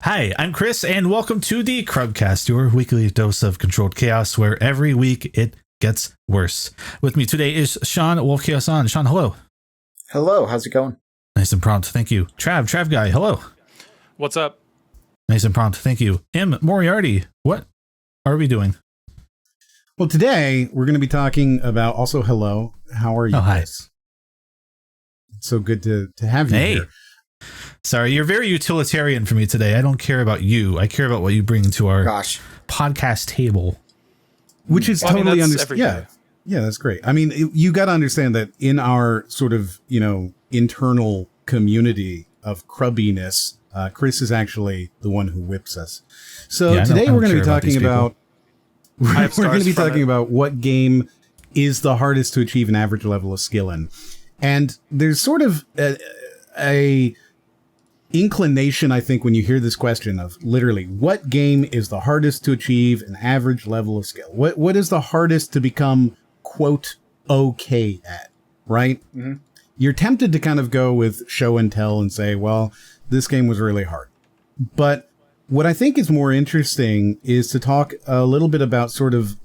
Hi, I'm Chris, and welcome to the CRUBCAST, your weekly dose of controlled chaos, where every week it gets worse. With me today is Sean Wolf Chaos On. Sean, hello. Hello, how's it going? Nice and prompt, thank you. Trav Guy, hello. What's up? Nice and prompt, thank you. Moriarty, what are we doing? Well, today we're going to be talking about also hello. How are you guys? It's so good to have you here. Sorry, you're very utilitarian for me today. I don't care about you. I care about what you bring to our podcast table. Which is totally understandable. Yeah, that's great. I mean, you got to understand that in our sort of, internal community of crubbiness, Chris is actually the one who whips us. So today we're going to be talking about what game is the hardest to achieve an average level of skill in. And there's sort of a inclination, I think, when you hear this question of literally what game is the hardest to achieve an average level of skill? What is the hardest to become, quote, okay at, right? Mm-hmm. You're tempted to kind of go with show and tell and say, well, this game was really hard. But what I think is more interesting is to talk a little bit about sort of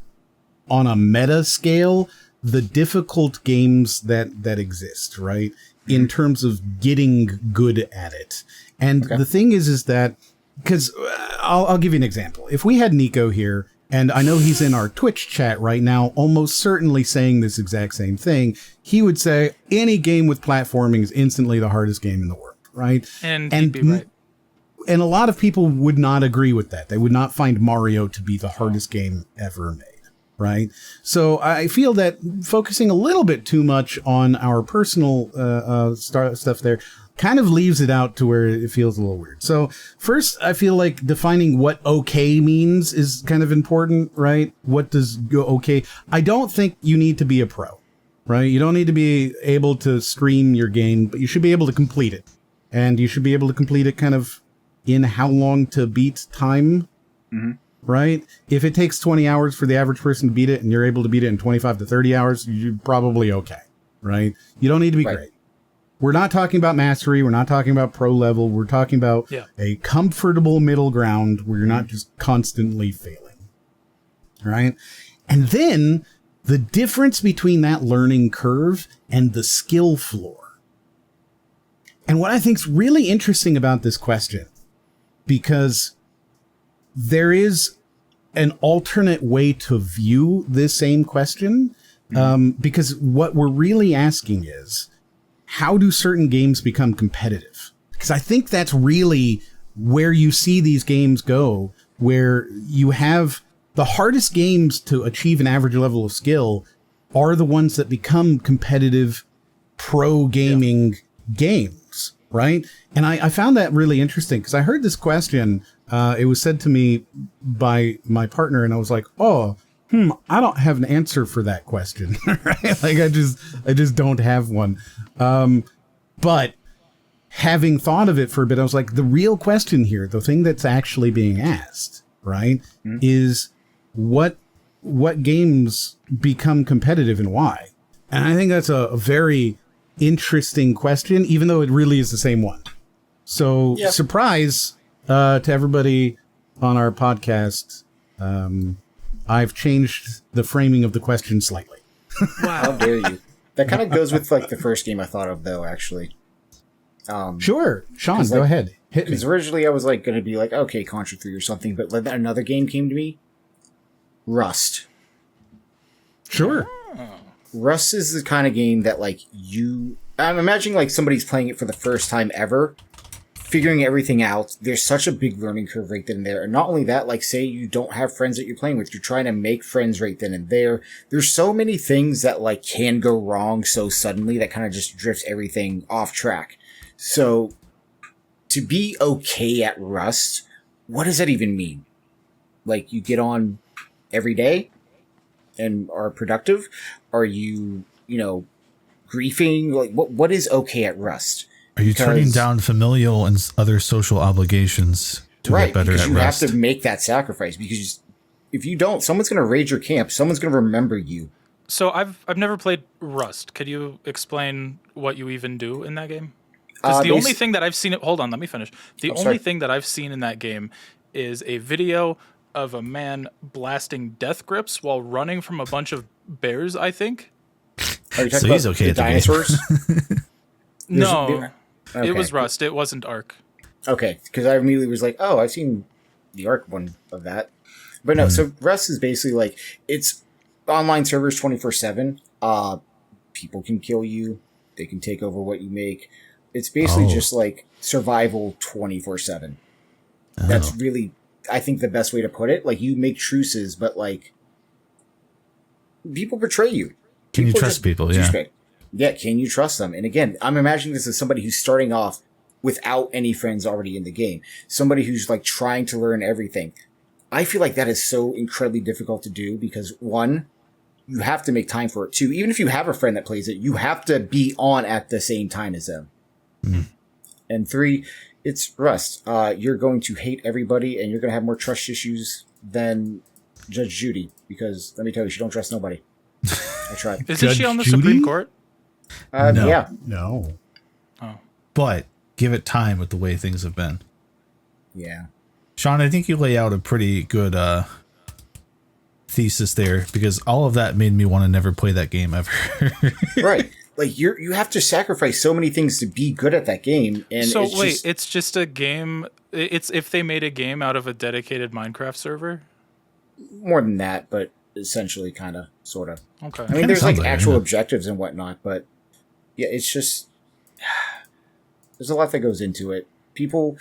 on a meta scale, the difficult games that exist, right? In terms of getting good at it. And the thing is that, because I'll give you an example. If we had Nico here, and I know he's in our Twitch chat right now, almost certainly saying this exact same thing, he would say any game with platforming is instantly the hardest game in the world, right? And he'd be right. And a lot of people would not agree with that. They would not find Mario to be the hardest game ever made. Right. So I feel that focusing a little bit too much on our personal stuff there kind of leaves it out to where it feels a little weird. So first, I feel like defining what okay means is kind of important. Right. What does go okay? I don't think you need to be a pro. Right. You don't need to be able to stream your game, but you should be able to complete it. And you should be able to complete it kind of in how long to beat time. Mm-hmm. Right? If it takes 20 hours for the average person to beat it and you're able to beat it in 25 to 30 hours, you're probably okay. Right? You don't need to be great. We're not talking about mastery. We're not talking about pro level. We're talking about a comfortable middle ground where you're not just constantly failing. Right? And then the difference between that learning curve and the skill floor. And what I think is really interesting about this question, because there is an alternate way to view this same question, because what we're really asking is, how do certain games become competitive? Because I think that's really where you see these games go, where you have the hardest games to achieve an average level of skill are the ones that become competitive pro gaming games, right? And I found that really interesting because I heard this question. It was said to me by my partner, and I was like, I don't have an answer for that question. Right? Like I just don't have one. But having thought of it for a bit, I was like, the real question here, the thing that's actually being asked, right, is what games become competitive and why? And I think that's a very interesting question, even though it really is the same one. So surprise, to everybody on our podcast, I've changed the framing of the question slightly. Wow. How dare you? That kind of goes with like the first game I thought of, though, actually. Sure. Sean, go ahead. Hit me. Because originally I was like going to be like, okay, Contra 3 or something, but like another game came to me. Rust. Sure. Rust is the kind of game that like I'm imagining like somebody's playing it for the first time ever, figuring everything out. There's such a big learning curve right then and there. And not only that, like say you don't have friends that you're playing with, you're trying to make friends right then and there. There's so many things that like can go wrong so suddenly that kind of just drifts everything off track. So to be okay at Rust, what does that even mean? Like you get on every day and are productive? Are you, griefing? Like what is okay at Rust? Are you turning down familial and other social obligations to get better at Rust? You have to make that sacrifice because if you don't, someone's going to raid your camp. Someone's going to remember you. So I've never played Rust. Could you explain what you even do in that game? Because the only thing that I've seen... Hold on, let me finish. The only thing that I've seen in that game is a video of a man blasting death grips while running from a bunch of bears, I think. Are you talking about okay the dinosaurs? No, Okay. it was Rust. It wasn't Ark. Okay, because I immediately was like, oh, I've seen the Ark one of that. But no, so Rust is basically like, it's online servers 24/7. People can kill you. They can take over what you make. It's basically just like survival 24/7. That's really, I think, the best way to put it. Like, you make truces, but like, people betray you. Can you trust people? Yeah. Yeah, can you trust them? And again, I'm imagining this as somebody who's starting off without any friends already in the game. Somebody who's like trying to learn everything. I feel like that is so incredibly difficult to do because, one, you have to make time for it. Two, even if you have a friend that plays it, you have to be on at the same time as them. And three, it's Rust. You're going to hate everybody and you're going to have more trust issues than Judge Judy because, let me tell you, she don't trust nobody. I tried. Isn't she on the Supreme Court? No. Yeah. No. Oh. But give it time with the way things have been. Yeah. Sean, I think you lay out a pretty good thesis there because all of that made me want to never play that game ever. Right. Like, you have to sacrifice so many things to be good at that game. And So it's wait, just, it's just a game. It's if they made a game out of a dedicated Minecraft server. more than that, but essentially kind of, sort of. Okay. I mean, there's like sounds like it, actual yeah. objectives and whatnot, but yeah, it's just, there's a lot that goes into it. People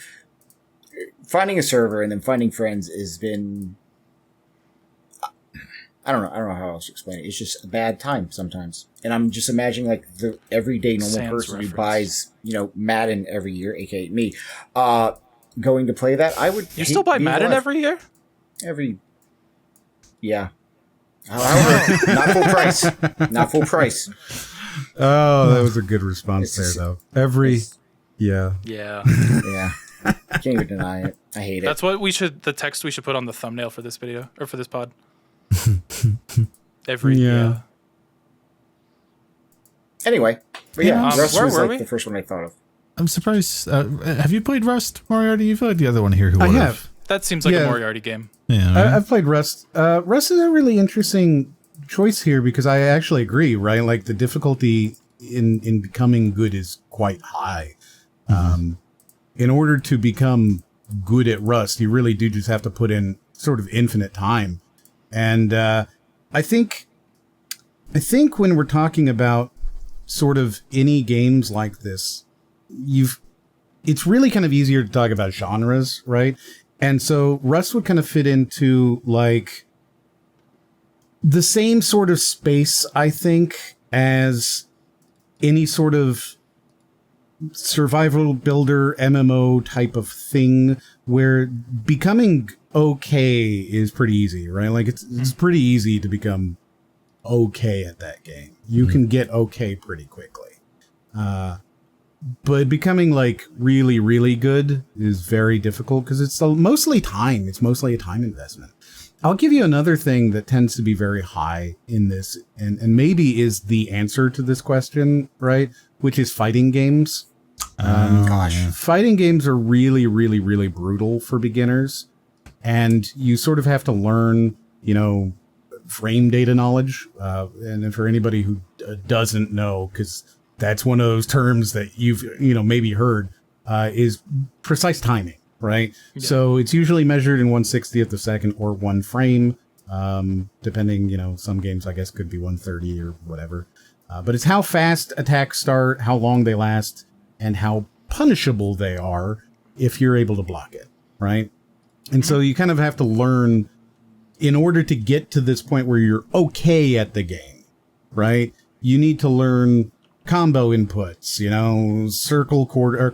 finding a server and then finding friends has been, I don't know how else to explain it. It's just a bad time sometimes. And I'm just imagining like the everyday normal Sans person reference. who buys, Madden every year, aka me, going to play that. I would. You still buy Madden every year? Yeah. However, not full price. Not full price. Oh, that was a good response there, though. Yeah. Yeah. Yeah. Can't even deny it. I hate it. That's what the text we should put on the thumbnail for this video or for this pod. Yeah. Anyway, but yeah, Rust where was were like we? the first one I thought of. I'm surprised. Have you played Rust, Moriarty? You feel like the other one here who I would have. That seems like Yeah. a Moriarty game. Yeah. Right? I've played Rust. Rust is a really interesting choice here because I actually agree, right? Like the difficulty in becoming good is quite high. In order to become good at Rust, you really do just have to put in sort of infinite time. And I think when we're talking about sort of any games like this, it's really kind of easier to talk about genres, right? And so Rust would kind of fit into like the same sort of space, I think, as any sort of survival builder MMO type of thing where becoming okay is pretty easy, right? Like it's pretty easy to become okay at that game. You can get okay pretty quickly. But becoming like really, really good is very difficult because it's mostly time. It's mostly a time investment. I'll give you another thing that tends to be very high in this and maybe is the answer to this question, right? Which is fighting games. Fighting games are really, really, really brutal for beginners. And you sort of have to learn, frame data knowledge. And for anybody who doesn't know, because that's one of those terms that you've, maybe heard, is precise timing, right? Yeah. So it's usually measured in 1/60th of a second or one frame, depending, some games, I guess, could be 130 or whatever. But it's how fast attacks start, how long they last, and how punishable they are if you're able to block it, right? And so you kind of have to learn in order to get to this point where you're okay at the game, right? You need to learn combo inputs,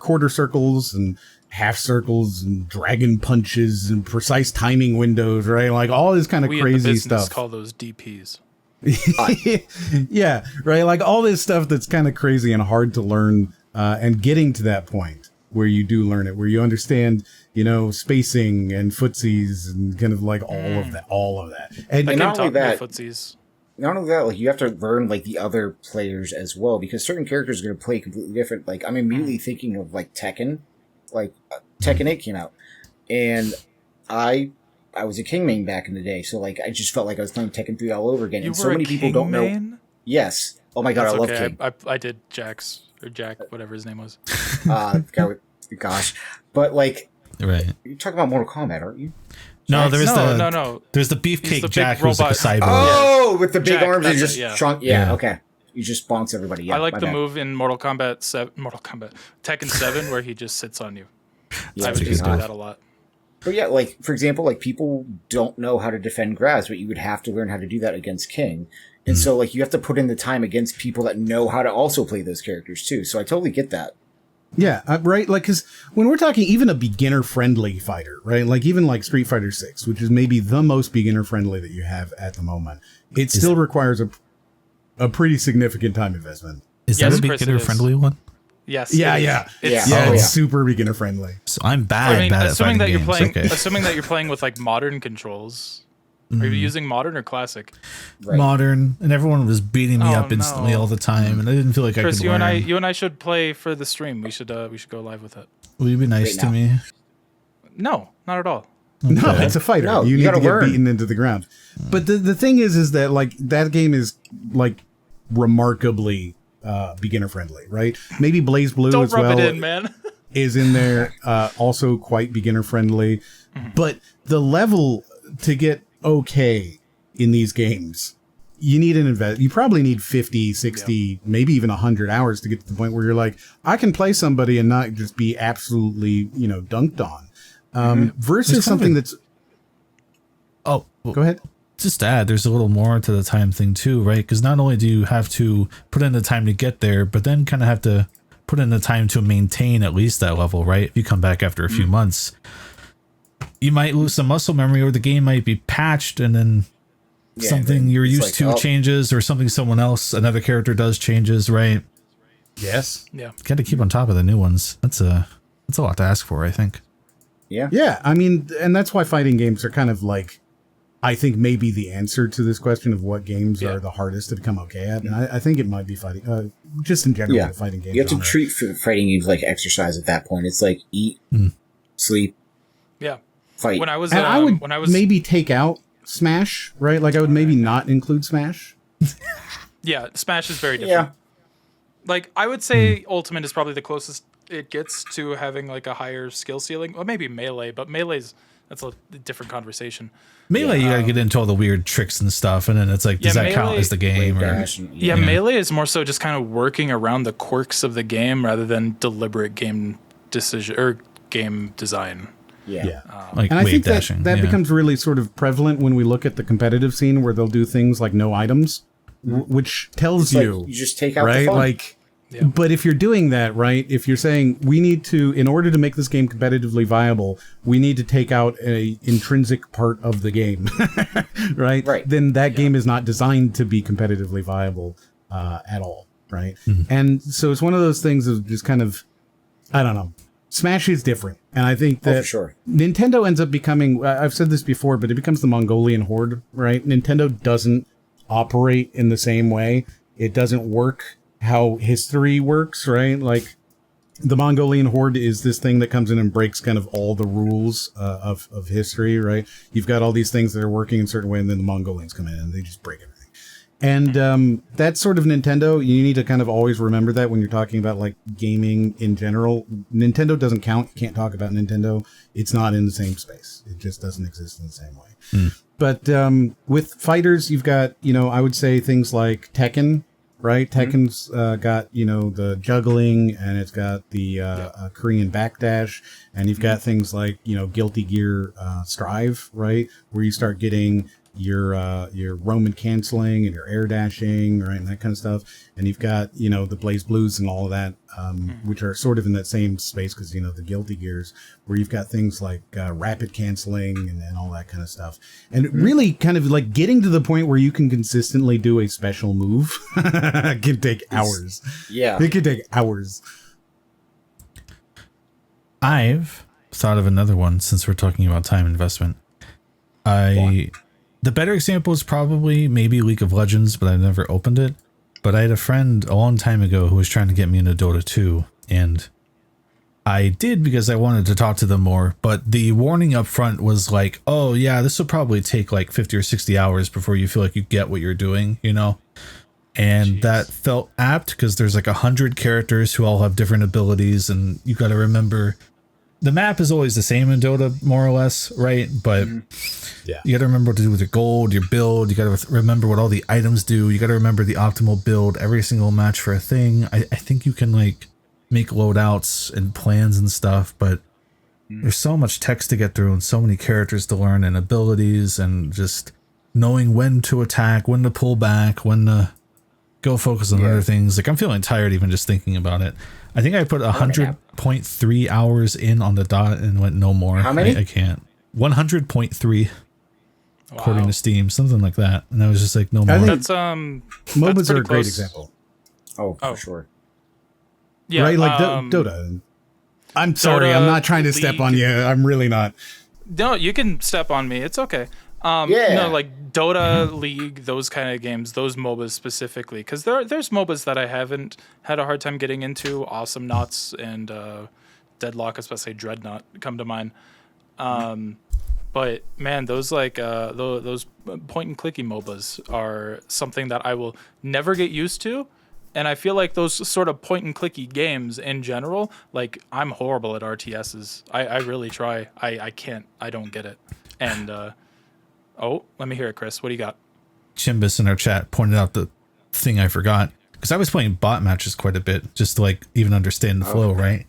quarter circles and half circles and dragon punches and precise timing windows, right? Like all this kind of crazy stuff. Call those DPs. Yeah, right. Like all this stuff that's kind of crazy and hard to learn, and getting to that point where you do learn it, where you understand, spacing and footsies and kind of like all of that. And That not game only taught me that, footsies. not only that, like you have to learn like the other players as well, because certain characters are going to play completely different. Like I'm immediately thinking of like Tekken, like Tekken 8 came out, and I was a King main back in the day, so like I just felt like I was playing Tekken 3 all over again. You and were so many a people King don't main? know. Yes. Oh my god, That's I love okay. King. I did Jax or Jack, whatever his name was. Gosh, but like, Right. you're talking about Mortal Kombat, aren't you? No, Jax? No. There's the He's Beefcake the big Jack who's like a robot. cyborg. Oh, with the big Jack, arms and that's just it, yeah. shrunk. Yeah, Yeah. okay. You just bonks everybody. Yeah, I like my the bad. move in Mortal Kombat Tekken 7 where he just sits on you. Yeah, I would it's just do hot. that a lot. But yeah, like for example, like people don't know how to defend grabs, but you would have to learn how to do that against King. And so like you have to put in the time against people that know how to also play those characters too. So I totally get that. Yeah, right. Like, because when we're talking even a beginner-friendly fighter, right? Like even like Street Fighter 6, which is maybe the most beginner-friendly that you have at the moment, it still requires a pretty significant time investment. Is Yes, that a Chris, it beginner-friendly one? Yes. Yeah, it is. yeah. It's Yeah. Yeah, Oh, it's yeah. super beginner-friendly. So I'm bad, I mean, bad at assuming fighting that you're games. playing, Okay. assuming that you're playing with like modern controls. Are you using modern or classic? Right. Modern, and everyone was beating me Oh, up instantly no. all the time, and I didn't feel like Chris, I could you learn. and I should play for the stream. We should go live with it. Will you be nice Right to now. me? No, not at all. No, Okay. it's a fighter. No, you you need gotta to get learn. beaten into the ground. But the thing is that like that game is like remarkably beginner-friendly, right? Maybe Blaze Blue Don't as rub well it in, man. is in there, also quite beginner-friendly. But the level to get okay in these games, you need an invest. You probably need 50, 60, maybe even 100 hours to get to the point where you're like, I can play somebody and not just be absolutely, dunked on. Versus There's kind of something a- that's. Oh, well, Go ahead. just to add, there's a little more to the time thing too, right? Because not only do you have to put in the time to get there, but then kind of have to put in the time to maintain at least that level, right? If you come back after a few months, you might lose some muscle memory, or the game might be patched, and then Yeah, something then you're it's used like, to oh. changes, or something another character does changes, right? Yes. Yeah. Got to keep on top of the new ones. That's a lot to ask for, I think. Yeah. Yeah, I mean, and that's why fighting games are kind of like, I think maybe the answer to this question of what games Yeah. are the hardest to become okay at. And I think it might be fighting, just in general, Yeah. the fighting games. You have to genre. treat fighting games like exercise at that point. It's like eat, sleep, Yeah. fight. When I was And I would when I was maybe take out Smash, right? Like I would maybe not include Smash. yeah, Smash is very different. yeah. Like I would say Ultimate is probably the closest it gets to having like a higher skill ceiling. Well, maybe Melee, but that's a different conversation. Melee, you gotta get into all the weird tricks and stuff, and then it's like, does Yeah, that count Melee- as the game? Or Dash and- Yeah, Melee is more so just kind of working around the quirks of the game rather than deliberate game decision or game design. Yeah. like And I wave think dashing. that yeah. becomes really sort of prevalent when we look at the competitive scene where they'll do things like no items, which tells It's like you, you just take out the right? fun. Like, Yeah. but if you're doing that, right? If you're saying we need to, in order to make this game competitively viable, we need to take out a intrinsic part of the game, right? Right. Then that game is not designed to be competitively viable at all, right? And so it's one of those things of just kind of, I don't know. Smash is different, and I think Oh, that for sure. Nintendo ends up becoming. I've said this before, but it becomes the Mongolian horde, right? Nintendo doesn't operate in the same way. It doesn't work how history works, right? Like the Mongolian horde is this thing that comes in and breaks kind of all the rules of history, right? You've got all these things that are working in a certain way, and then the Mongolians come in and they just break everything. And that's sort of Nintendo. You need to kind of always remember that when you're talking about like gaming in general. Nintendo doesn't count. You can't talk about Nintendo. It's not in the same space. It just doesn't exist in the same way. But with fighters, you've got, I would say things like Tekken, right? Tekken's got, the juggling, and it's got the Korean backdash, and you've got things like, Guilty Gear Strive, right? Where you start getting your Roman canceling and your air dashing, right, and that kind of stuff. And you've got, the Blaze Blues and all of that, which are sort of in that same space because, the Guilty Gears, where you've got things like rapid canceling and all that kind of stuff. And really kind of like getting to the point where you can consistently do a special move can take hours. Yeah. It can take hours. I've thought of another one since we're talking about time investment. The better example is probably maybe League of Legends, but I've never opened it. But I had a friend a long time ago who was trying to get me into Dota 2, and I did because I wanted to talk to them more. But the warning up front was like, oh yeah, this will probably take like 50 or 60 hours before you feel like you get what you're doing, you know? And that felt apt because there's like 100 characters who all have different abilities, and you got to remember the map is always the same in Dota, more or less, right? But yeah, you got to remember what to do with your gold, your build. You got to remember what all the items do. You got to remember the optimal build every single match for a thing. I think you can like make loadouts and plans and stuff, but there's so much text to get through and so many characters to learn and abilities, and just knowing when to attack, when to pull back, when to go focus on other things. Like, I'm feeling tired even just thinking about it. I think I put 100.3 hours in on the dot and went no more. How many? I can't. 100.3 according to Steam, something like that. And I was just like, no more. That's MOBAs are a great example. Oh, for sure. Yeah, right, like Dota. I'm sorry, I'm not trying to step on you. I'm really not. No, you can step on me. It's okay. No, like Dota, League, those kind of games, those MOBAs specifically, because there's MOBAs that I haven't had a hard time getting into. Awesome Knots and Deadlock, especially Dreadnought, come to mind. But man, those those point and clicky MOBAs are something that I will never get used to. And I feel like those sort of point and clicky games in general, like I'm horrible at RTSs. I really try. I can't. I don't get it. And let me hear it, Chris. What do you got? Chimbus in our chat pointed out the thing I forgot, because I was playing bot matches quite a bit just to like even understand the flow, right?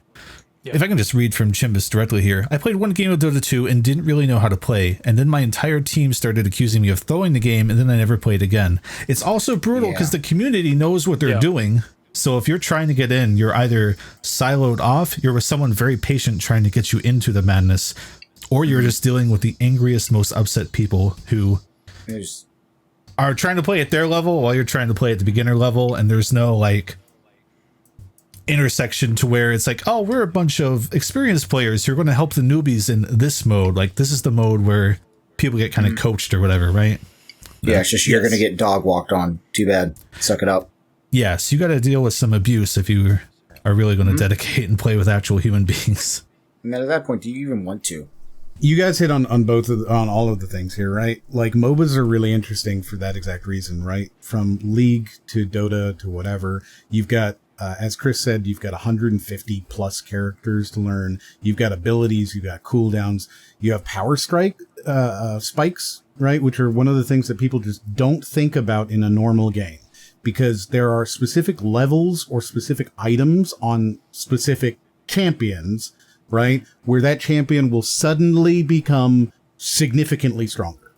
Yeah. If I can just read from Chimbus directly here. I played one game of Dota 2 and didn't really know how to play, and then my entire team started accusing me of throwing the game, and then I never played again. It's also brutal because the community knows what they're doing. So if you're trying to get in, you're either siloed off, you're with someone very patient trying to get you into the madness, or you're just dealing with the angriest, most upset people who are trying to play at their level while you're trying to play at the beginner level, and there's no like intersection to where it's like, oh, we're a bunch of experienced players who are going to help the newbies in this mode. Like, this is the mode where people get kind of coached or whatever, right? Yeah, it's just you're going to get dog walked on. Too bad. Suck it up. Yes, you got to deal with some abuse if you are really going to dedicate and play with actual human beings. And then at that point, do you even want to? You guys hit on all of the things here, right? Like, MOBAs are really interesting for that exact reason, right? From League to Dota to whatever, you've got, as Chris said, you've got 150 plus characters to learn. You've got abilities, you've got cooldowns, you have power strike spikes, right? Which are one of the things that people just don't think about in a normal game, because there are specific levels or specific items on specific champions, right, where that champion will suddenly become significantly stronger,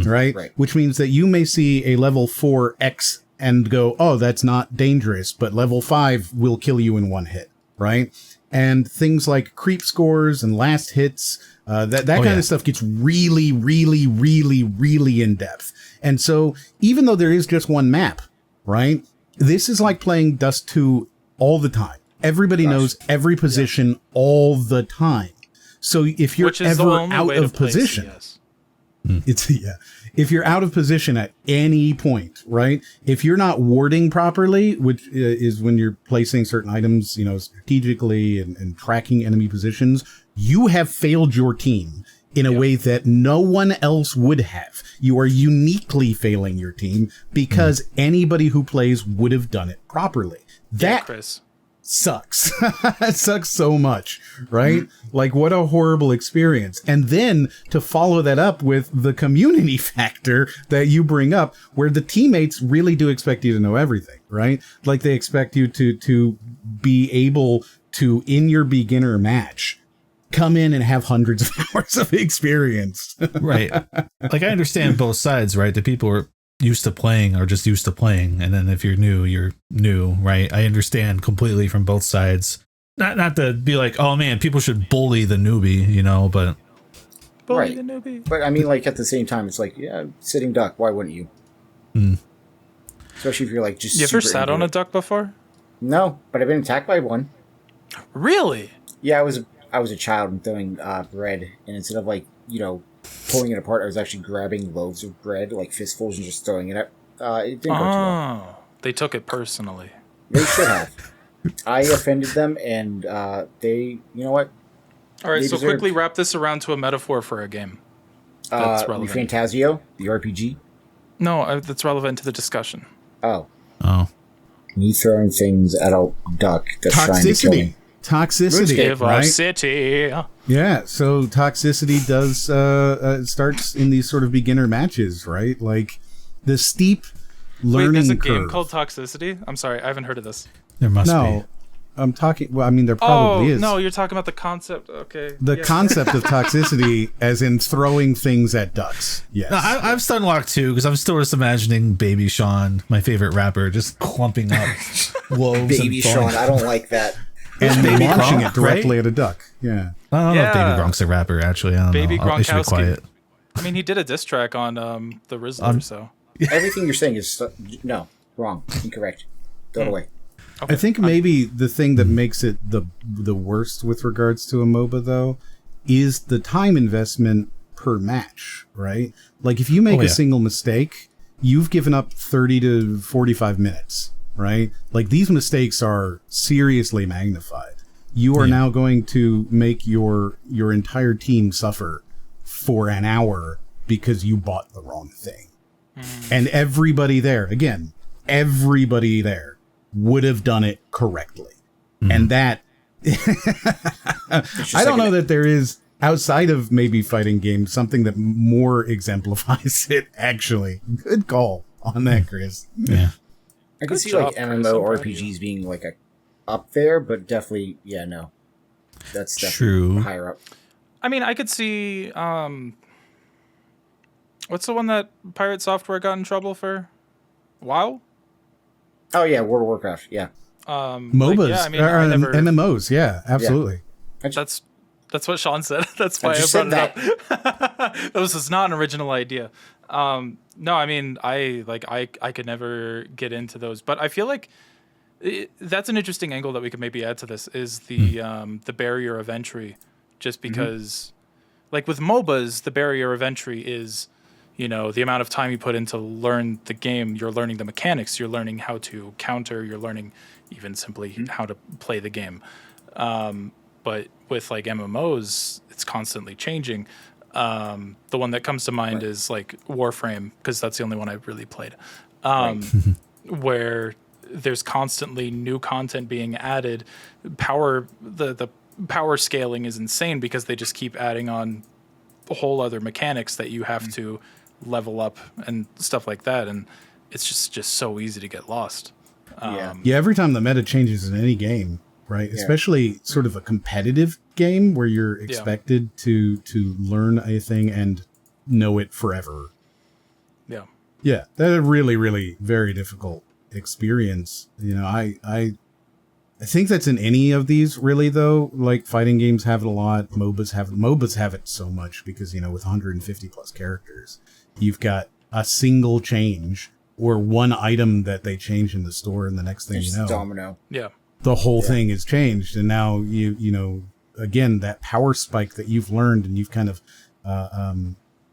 right? Which means that you may see a level 4X and go, oh, that's not dangerous, but level 5 will kill you in one hit, right? And things like creep scores and last hits, that kind of stuff gets really, really, really, really in depth. And so even though there is just one map, right, this is like playing Dust 2 all the time. Everybody knows every position all the time. So if you're ever out of position, if you're out of position at any point, right? If you're not warding properly, which is when you're placing certain items, you know, strategically and tracking enemy positions, you have failed your team in a way that no one else would have. You are uniquely failing your team because anybody who plays would have done it properly. That Chris sucks. It sucks so much, right? Like, what a horrible experience. And then to follow that up with the community factor that you bring up, where the teammates really do expect you to know everything, right? Like, they expect you to be able to, in your beginner match, come in and have hundreds of hours of experience. Right. Like, I understand both sides, right? The people are used to playing are just used to playing, and then if you're new, right? I understand completely from both sides. Not to be like, oh man, people should bully the newbie, you know, but bully the newbie. But I mean, like, at the same time, it's like, yeah, sitting duck, why wouldn't you? Especially if you're like just you ever sat on a duck before? No, but I've been attacked by one. Really? Yeah, I was a child and throwing bread, and instead of, like, you know, pulling it apart. I was actually grabbing loaves of bread, like fistfuls, and just throwing it out. It didn't go too well. They took it personally. They should have. I offended them, and they, you know what? All right, so quickly wrap this around to a metaphor for a game. That's relevant. Fantasio, the RPG? No, that's relevant to the discussion. Oh. Me throwing things at a duck that's trying to kill me. Toxicity, Give right? city. Yeah, so toxicity does starts in these sort of beginner matches, right? Like the steep learning Wait, there's a curve. game called Toxicity? I'm sorry, I haven't heard of this. There must be. I'm talking. Well, I mean, there probably is. No, you're talking about the concept. Okay. The concept of toxicity, as in throwing things at ducks. Yes. No, I'm starting to lock too because I'm still just imagining Baby Sean, my favorite rapper, just clumping up loaves. Baby Sean, I don't like that. And Baby launching Gronk, it directly right? at a duck. Yeah. I don't know if Baby Gronk's a rapper. Actually, I don't Baby know. I should be Gronkowski. quiet. I mean, he did a diss track on the Rizzler, so. Everything you're saying is no, wrong, incorrect. Throw it away. Okay. I think maybe the thing that makes it the worst with regards to a MOBA, though, is the time investment per match, right? Like, if you make a single mistake, you've given up 30 to 45 minutes, right? Like, these mistakes are seriously magnified. You are now going to make your entire team suffer for an hour because you bought the wrong thing. And everybody there, again, everybody there would have done it correctly. And that I don't know that there is, outside of maybe fighting games, something that more exemplifies it, actually. Good call on that, Chris. Yeah. I can see like MMO RPGs being like up there, but definitely, no. That's definitely higher up. I mean, I could see what's the one that Pirate Software got in trouble for? WoW? Oh yeah, World of Warcraft. Yeah. MOBAs, MMOs. Yeah, absolutely. Yeah. That's what Sean said. That's why I brought it up. This is not an original idea. No, I mean, I could never get into those, but I feel like that's an interesting angle that we could maybe add to this is the barrier of entry, just because, like with MOBAs, the barrier of entry is, the amount of time you put in to learn the game. You're learning the mechanics. You're learning how to counter. You're learning even simply how to play the game. But with like MMOs, it's constantly changing. The one that comes to mind is like Warframe, because that's the only one I've really played, where there's constantly new content being added. The power scaling is insane because they just keep adding on whole other mechanics that you have to level up and stuff like that, and it's just so easy to get lost. Every time the meta changes in any game, right? Especially sort of a competitive game where you're expected to learn a thing and know it forever. Yeah, that's a really, really very difficult experience. I think that's in any of these, really, though. Like, fighting games have it a lot. MOBAs have it so much because, with 150 plus characters, you've got a single change or one item that they change in the store, and the next thing you know, domino. Yeah, the whole thing is changed, and now again, that power spike that you've learned and you've kind of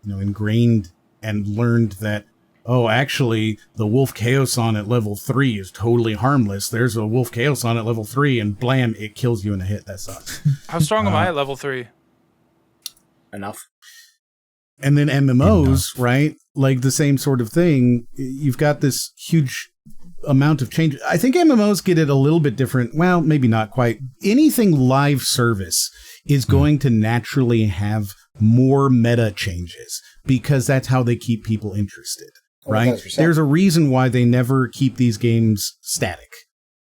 ingrained and learned that, oh, actually, the Wolf Chaoson at level 3 is totally harmless. There's a Wolf Chaoson at level 3, and blam, it kills you in a hit. That sucks. How strong am I at level 3? Enough. And then MMOs, right? Like the same sort of thing. You've got this huge amount of change. I think MMOs get it a little bit different. Well, maybe not quite. Anything live service is going to naturally have more meta changes because that's how they keep people interested. Right? 100%. There's a reason why they never keep these games static,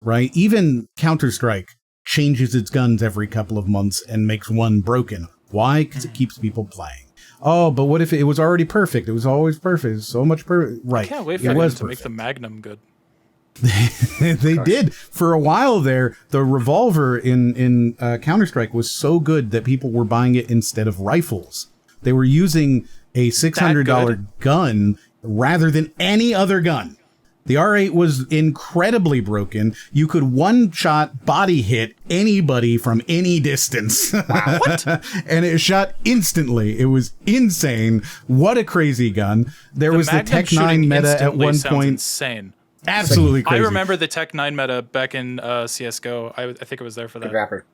right? Even Counter-Strike changes its guns every couple of months and makes one broken. Why? Because it keeps people playing. Oh, but what if it was already perfect? It was always perfect. It was so much perfect. Right. I can't wait for them to make the Magnum good. They did. For a while there, the revolver in Counter-Strike was so good that people were buying it instead of rifles. They were using a $600 gun rather than any other gun. The R8 was incredibly broken. You could one-shot body hit anybody from any distance. What? And it shot instantly. It was insane. What a crazy gun. There was the Magnum Tech 9 shooting meta at instantly one sounds point. insane. Absolutely crazy. I remember the Tech 9 meta back in CSGO. I think it was there for that. Good rapper.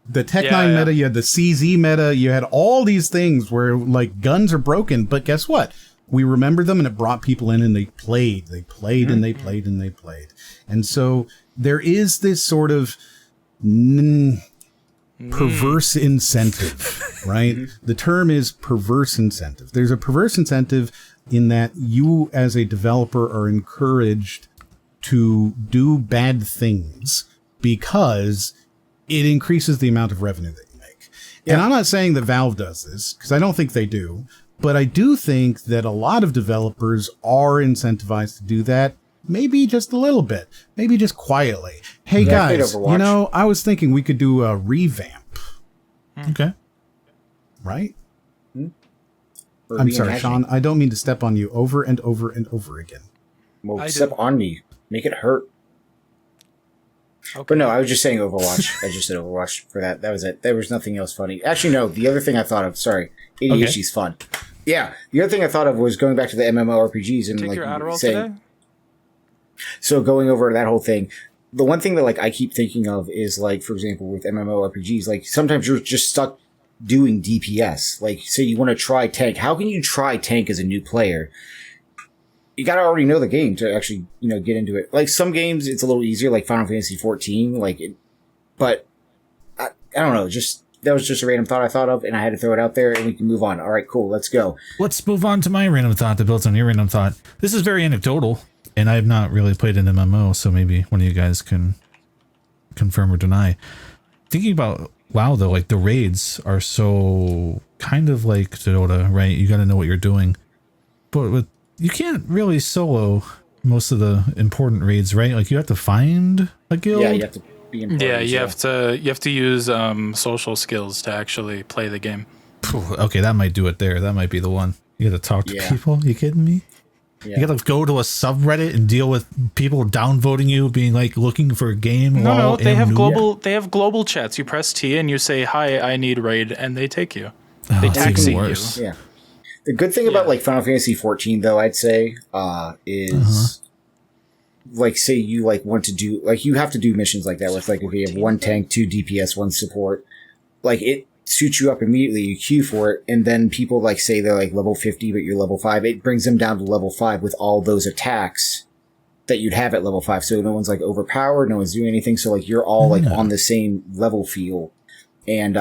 The Tech 9 meta, you had the CZ meta, you had all these things where, like, guns are broken, but guess what? We remembered them, and it brought people in, and they played. They played, and they played, and they played. And so there is this sort of perverse incentive, right? The term is perverse incentive. There's a perverse incentive in that you, as a developer, are encouraged to do bad things because it increases the amount of revenue that you make. Yeah. And I'm not saying that Valve does this, because I don't think they do. But I do think that a lot of developers are incentivized to do that. Maybe just a little bit. Maybe just quietly. Hey, guys, you know, I was thinking we could do a revamp. Okay. Right? I'm sorry, Sean. I don't mean to step on you over and over and over again. Well, step on me. Make it hurt. Okay. But no, I was just saying Overwatch. I just said Overwatch for that. That was it. There was nothing else funny. Actually, no. The other thing I thought of, sorry, ADHD's fun. Yeah, the other thing I thought of was going back to the MMORPGs and Take your Adderall today? So going over that whole thing, the one thing that like I keep thinking of is like, for example, with MMORPGs, like sometimes you're just stuck doing DPS. Like, say you want to try tank. How can you try tank as a new player? You gotta already know the game to actually, you know, get into it. Like some games, it's a little easier, like Final Fantasy 14. But I don't know. That was just a random thought I thought of, and I had to throw it out there, and we can move on. All right, cool. Let's go. Let's move on to my random thought that builds on your random thought. This is very anecdotal, and I have not really played an MMO, so maybe one of you guys can confirm or deny. Thinking about WoW, though, like the raids are so kind of like Dota, right? You got to know what you're doing. But you can't really solo most of the important raids, right? Like you have to find a guild. Yeah, you have to. Yeah, you have to use social skills to actually play the game. Okay, that might do it there. That might be the one. You got to talk to people. You kidding me? Yeah. You got to go to a subreddit and deal with people downvoting you, being like looking for a game. No, they have global chats. You press T and you say, "Hi, I need raid," and they take you. They taxi you. Yeah. The good thing about like Final Fantasy 14, though, I'd say, is. Like, say you, like, want to do, like, you have to do missions like that with, like, if you have 1 tank, 2 DPS, 1 support, like, it suits you up immediately, you queue for it, and then people, like, say they're, like, level 50, but you're level 5, it brings them down to level 5 with all those attacks that you'd have at level 5, so no one's, like, overpowered, no one's doing anything, so, like, you're all, like, on the same level field, and,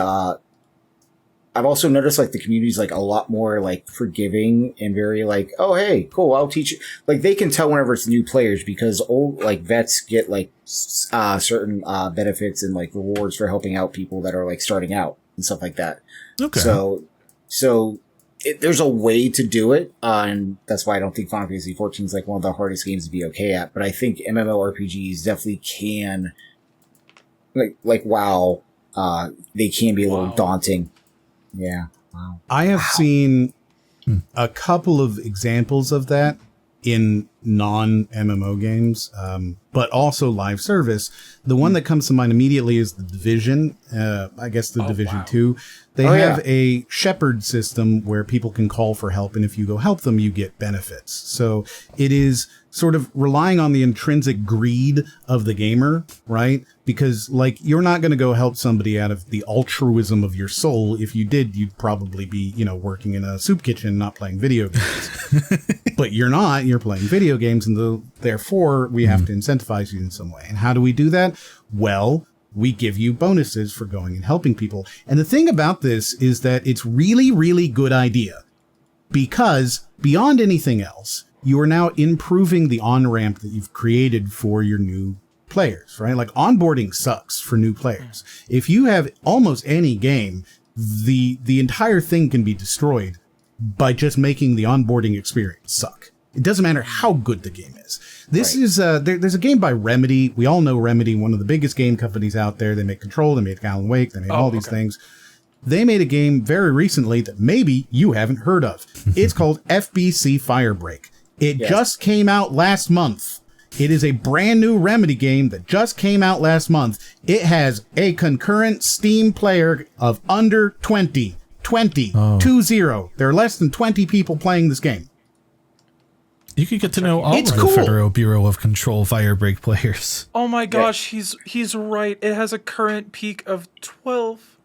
I've also noticed, like, the community's, like, a lot more, like, forgiving and very, like, oh, hey, cool, I'll teach you. Like, they can tell whenever it's new players because old, like, vets get, like, certain benefits and, like, rewards for helping out people that are, like, starting out and stuff like that. Okay. So there's a way to do it, and that's why I don't think Final Fantasy 14 is, like, one of the hardest games to be okay at. But I think MMORPGs definitely can, like WoW, they can be a little daunting. Yeah. Wow. I have seen a couple of examples of that in non-MMO games, but also live service. The one that comes to mind immediately is the Division. I guess the Division 2. They have a shepherd system where people can call for help, and if you go help them, you get benefits. So it is sort of relying on the intrinsic greed of the gamer, right? Because, like, you're not going to go help somebody out of the altruism of your soul. If you did, you'd probably be, you know, working in a soup kitchen, not playing video games. But you're not. You're playing video games, and therefore, we have to incentivize you in some way. And how do we do that? Well, we give you bonuses for going and helping people. And the thing about this is that it's really, really good idea. Because beyond anything else, you are now improving the on-ramp that you've created for your new players, right? Like, onboarding sucks for new players. If you have almost any game, the entire thing can be destroyed by just making the onboarding experience suck. It doesn't matter how good the game is. This is, there's a game by Remedy. We all know Remedy, one of the biggest game companies out there. They make Control, they made Alan Wake, they made all these things. They made a game very recently that maybe you haven't heard of. It's called FBC Firebreak. It just came out last month. It is a brand new Remedy game that just came out last month. It has a concurrent Steam player of under 20. 20. 20. There are less than 20 people playing this game. You could get to know all It's of the cool. Federal Bureau of Control Firebreak players. Oh my gosh, he's right. It has a current peak of 12.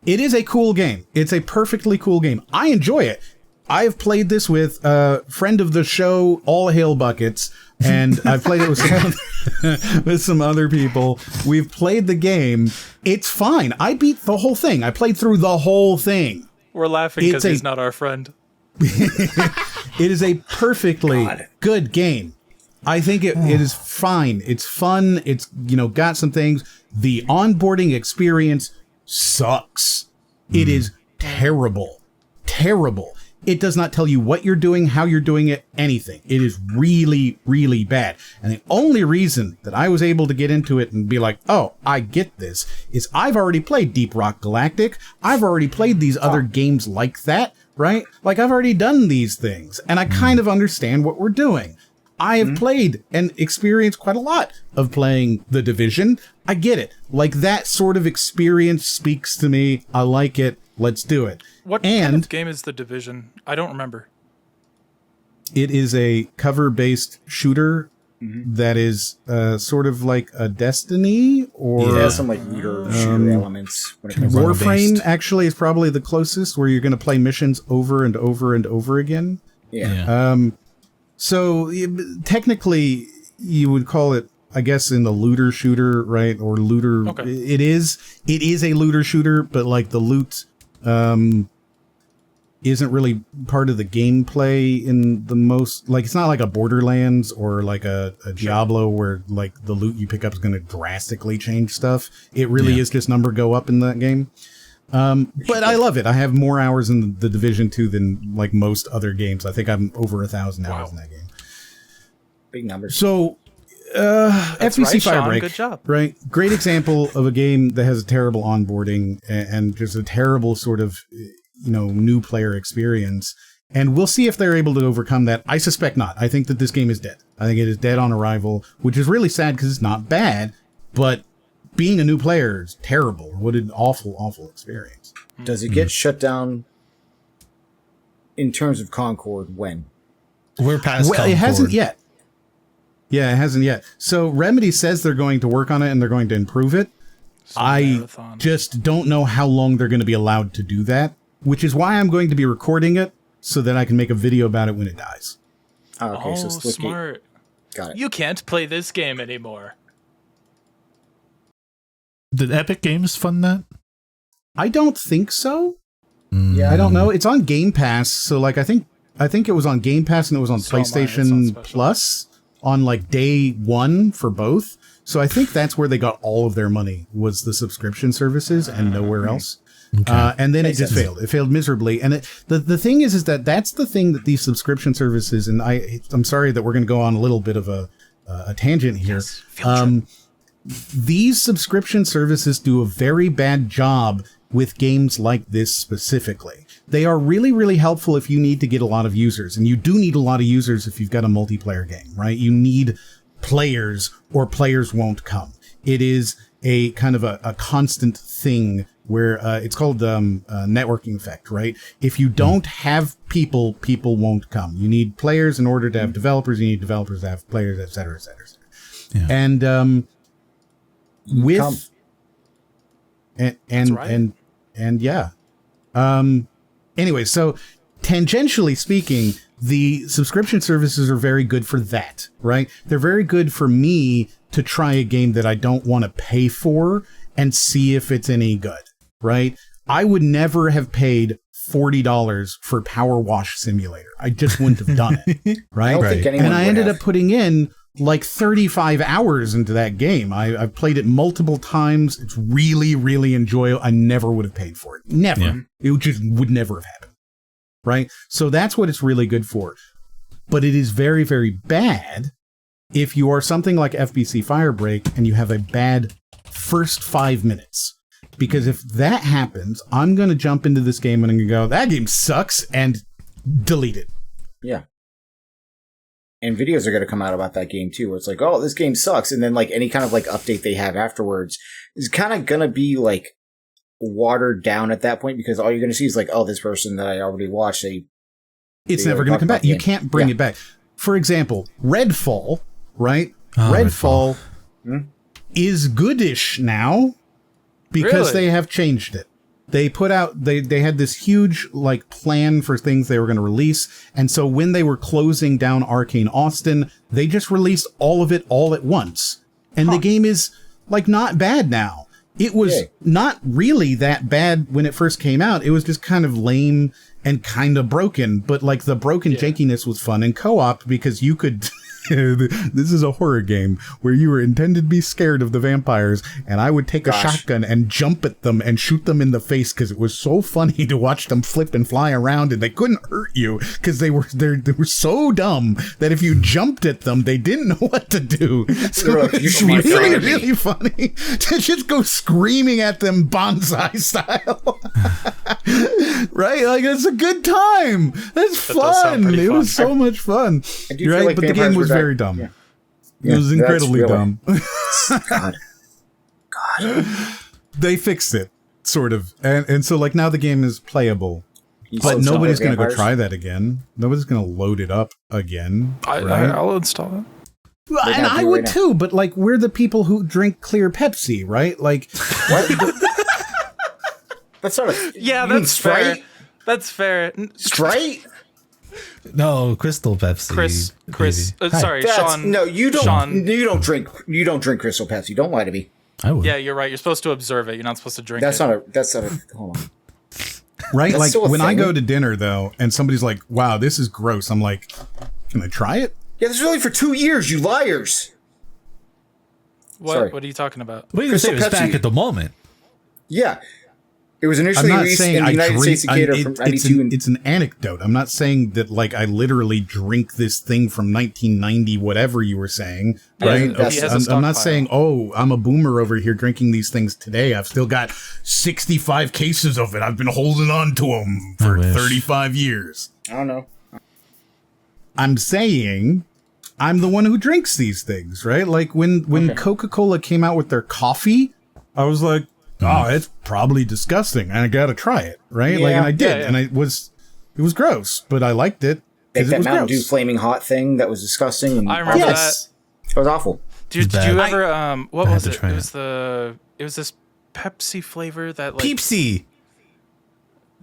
It is a cool game. It's a perfectly cool game. I enjoy it. I have played this with a friend of the show, All Hail Buckets, and I've played it with with some other people. We've played the game. It's fine. I beat the whole thing. I played through the whole thing. We're laughing because he's not our friend. It is a perfectly good game. I think it is fine. It's fun. It's, got some things. The onboarding experience sucks. It is terrible. Terrible. It does not tell you what you're doing, how you're doing it, anything. It is really, really bad. And the only reason that I was able to get into it and be like, oh, I get this, is I've already played Deep Rock Galactic. I've already played these other games like that, right? Like, I've already done these things, and I kind of understand what we're doing. I have played and experienced quite a lot of playing The Division. I get it. Like, that sort of experience speaks to me. I like it. Let's do it. What kind of game is The Division? I don't remember. It is a cover-based shooter that is sort of like a Destiny or... Yeah, some like shooter elements. When it comes to Warframe, actually, is probably the closest, where you're going to play missions over and over and over again. Yeah. So technically, you would call it, I guess, in the looter shooter, right? Or looter. Okay. It is a looter shooter, but like the loot isn't really part of the gameplay in the most, like, it's not like a Borderlands or like a Diablo where like the loot you pick up is going to drastically change stuff. It really is just number go up in that game. But I love it. I have more hours in the Division 2 than like most other games. I think I'm over 1,000 hours in that game. Big numbers. So, FBC Firebreak, good job. right? Great example of a game that has a terrible onboarding and just a terrible sort of, new player experience. And we'll see if they're able to overcome that. I suspect not. I think that this game is dead. I think it is dead on arrival, which is really sad because it's not bad, but being a new player is terrible. What an awful, awful experience. Does it get shut down in terms of Concord when? We're past Well, it hasn't yet. Yeah, it hasn't yet. So Remedy says they're going to work on it and they're going to improve it. I just don't know how long they're going to be allowed to do that, which is why I'm going to be recording it so that I can make a video about it when it dies. Oh, okay, so smart. Got it. You can't play this game anymore. Did Epic Games fund that? I don't think so. Yeah, I don't know. It's on Game Pass, so like I think it was on Game Pass and it was on PlayStation Plus on like day one for both. So I think that's where they got all of their money, was the subscription services and nowhere else. Okay. And then it just failed. It failed miserably. And the thing is that that's the thing that these subscription services, and I'm sorry that we're going to go on a little bit of a tangent here. Yes, these subscription services do a very bad job with games like this specifically. They are really, really helpful if you need to get a lot of users, and you do need a lot of users if you've got a multiplayer game, right? You need players or players won't come. It is a kind of a constant thing where it's called networking effect, right? If you don't have people, people won't come. You need players in order to have developers. You need developers to have players, et cetera, et cetera, et cetera. Yeah. And with and yeah. Anyway, so tangentially speaking, the subscription services are very good for that, right? They're very good for me to try a game that I don't want to pay for and see if it's any good, right? I would never have paid $40 for Power Wash Simulator. I just wouldn't have done it, right? I don't think anyone and I would ended have. up putting in like 35 hours into that game. I've played it multiple times. It's really, really enjoyable. I never would have paid for it. Never. Yeah. It just would never have happened. Right? So that's what it's really good for. But it is very, very bad if you are something like FBC Firebreak and you have a bad first 5 minutes. Because if that happens, I'm going to jump into this game and I'm going to go, that game sucks, and delete it. Yeah. and videos are going to come out about that game too, where it's like, oh, this game sucks. And then like any kind of like update they have afterwards is kind of going to be like watered down at that point, because all you're going to see is like, oh, this person that I already watched, it's never going to come back. You can't bring it back. For example, Redfall, right? Redfall is goodish now because they have changed it. They put out, they had this huge like plan for things they were going to release. And so when they were closing down Arcane Austin, they just released all of it all at once. And the game is like not bad now. It was not really that bad when it first came out. It was just kind of lame and kind of broken, but like the broken jankiness was fun in co-op because you could this is a horror game where you were intended to be scared of the vampires, and I would take a shotgun and jump at them and shoot them in the face because it was so funny to watch them flip and fly around, and they couldn't hurt you because they were so dumb that if you jumped at them, they didn't know what to do. So it's really funny to just go screaming at them bonsai style. Right? Like, it's a good time. That's fun. It was so much fun. Right? Like, but the game was very dumb. Yeah. It was incredibly dumb. God. They fixed it, sort of. And so, like, now the game is playable. But nobody's going to go try that again. Nobody's going to load it up again. I'll install it. Well, and I would too, but, like, we're the people who drink clear Pepsi, right? Like, what? That's not a... Yeah, that's fair. That's fair. Sprite? No, Crystal Pepsi. Chris. Sorry, Sean. No, you don't. Sean. You don't drink Crystal Pepsi. Don't lie to me. I would. Yeah, you're right. You're supposed to observe it. You're not supposed to drink it. That's not a. Hold on. Right, like when I go to dinner though, and somebody's like, "Wow, this is gross," I'm like, "Can I try it?" Yeah, this is only for 2 years. You liars. What are you talking about? What are you saying? It's back at the moment. Yeah. It was initially released in the United States cicada from 92. It's an anecdote. I'm not saying that, like, I literally drink this thing from 1990, whatever you were saying, right? I'm not saying, oh, I'm a boomer over here drinking these things today. I've still got 65 cases of it. I've been holding on to them for 35 years. I don't know. I'm saying I'm the one who drinks these things, right? Like when Coca-Cola came out with their coffee, I was like, oh, it's probably disgusting, and I gotta try it, right? Yeah, like, and I did, and it was gross, but I liked it. Like that Mountain Dew Flaming Hot thing that was disgusting. And I remember that. It was awful. Did you ever? What was it? It was this Pepsi flavor that like Pepsi.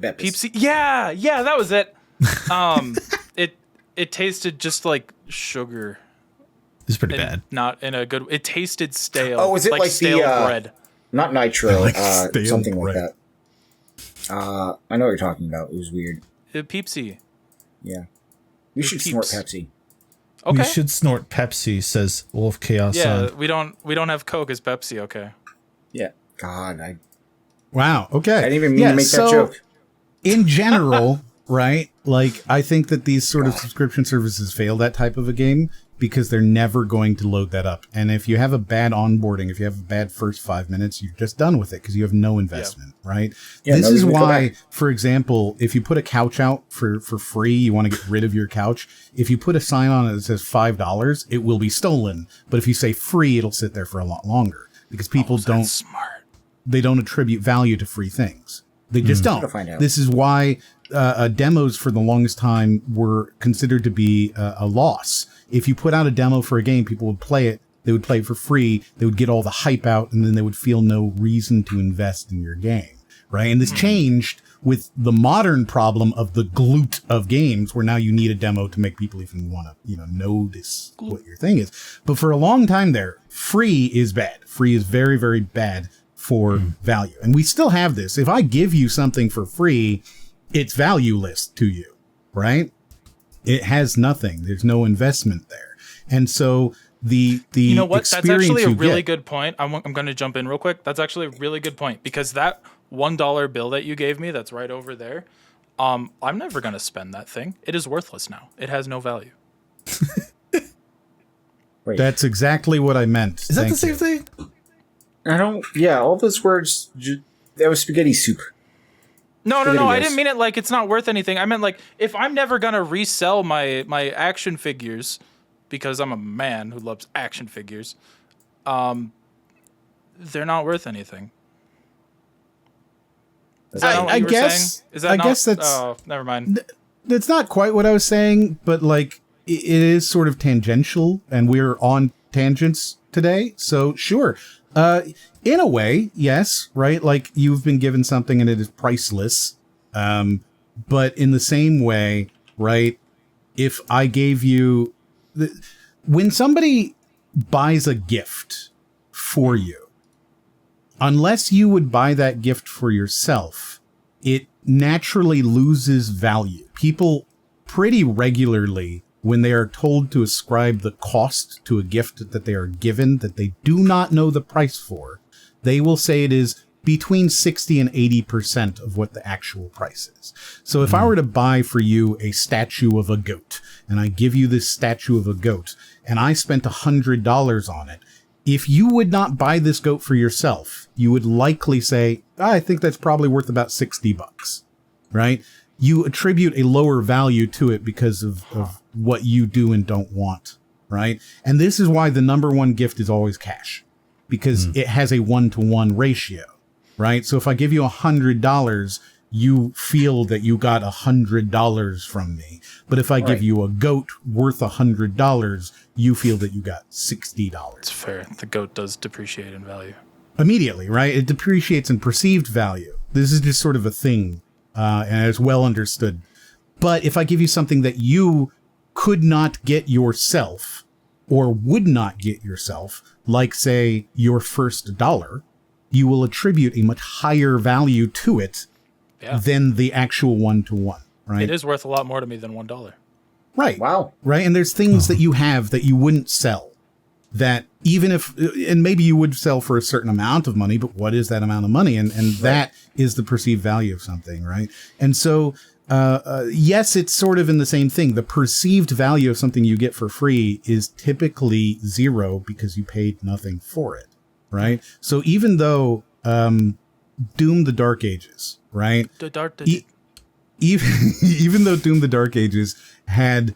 Pepsi. Yeah, that was it. It tasted just like sugar. It's pretty bad. Not in a good. It tasted stale. Oh, was it like stale bread? Not nitro, something like that. I know what you're talking about. It was weird. Pepsi. Yeah. We should snort Pepsi. Okay. We should snort Pepsi, says Wolf Chaos. Yeah, we don't have Coke as Pepsi, okay. Yeah. God, Wow, okay. I didn't even mean to make that joke. In general, right? Like, I think that these sort of subscription services fail that type of a game because they're never going to load that up. And if you have a bad onboarding, if you have a bad first 5 minutes, you're just done with it because you have no investment, right? Yeah, this is why, for example, if you put a couch out for free, you want to get rid of your couch. If you put a sign on it that says $5, it will be stolen. But if you say free, it'll sit there for a lot longer because people they don't attribute value to free things. They just don't. This is why demos for the longest time were considered to be a loss. If you put out a demo for a game, people would play it. They would play it for free. They would get all the hype out, and then they would feel no reason to invest in your game, right? And this changed with the modern problem of the glute of games, where now you need a demo to make people even want to, know this, what your thing is. But for a long time there, free is bad. Free is very, very bad for value. And we still have this. If I give you something for free, it's valueless to you, right? It has nothing. There's no investment there. And so the you know what? That's actually a really good point. I'm going to jump in real quick. That's actually a really good point because that $1 bill that you gave me, that's right over there. I'm never going to spend that thing. It is worthless now. It has no value. Wait. That's exactly what I meant. Is that the same thing? I don't. Yeah, all those words. That was spaghetti soup. No. I didn't mean it like it's not worth anything. I meant like if I'm never gonna resell my action figures because I'm a man who loves action figures, they're not worth anything. I guess. Is that I not, guess that's. Oh, never mind. That's not quite what I was saying, but like it is sort of tangential, and we're on tangents today. So sure, in a way, yes, right. Like you've been given something and it is priceless. But in the same way, right? If I gave you, when somebody buys a gift for you, unless you would buy that gift for yourself, it naturally loses value. People pretty regularly, when they are told to ascribe the cost to a gift that they are given that they do not know the price for, they will say it is between 60 and 80% of what the actual price is. So if I were to buy for you a statue of a goat, and I give you this statue of a goat, and I spent $100 on it, if you would not buy this goat for yourself, you would likely say, I think that's probably worth about $60, right? You attribute a lower value to it because of what you do and don't want, right? And this is why the number one gift is always cash, because it has a 1-to-1 ratio, right? So if I give you $100, you feel that you got $100 from me. But if I give you a goat worth $100, you feel that you got $60. It's fair. The goat does depreciate in value. Immediately, right? It depreciates in perceived value. This is just sort of a thing, and it's well understood. But if I give you something that you could not get yourself, or would not get yourself, like, say, your first dollar, you will attribute a much higher value to it than the actual 1-to-1, right? It is worth a lot more to me than $1. Right. Wow. Right. And there's things that you have that you wouldn't sell, that even if, and maybe you would sell for a certain amount of money, but what is that amount of money? And that is the perceived value of something, right? And so, yes, it's sort of in the same thing. The perceived value of something you get for free is typically zero because you paid nothing for it, right? So even though Doom: The Dark Ages, right? Even though Doom: The Dark Ages had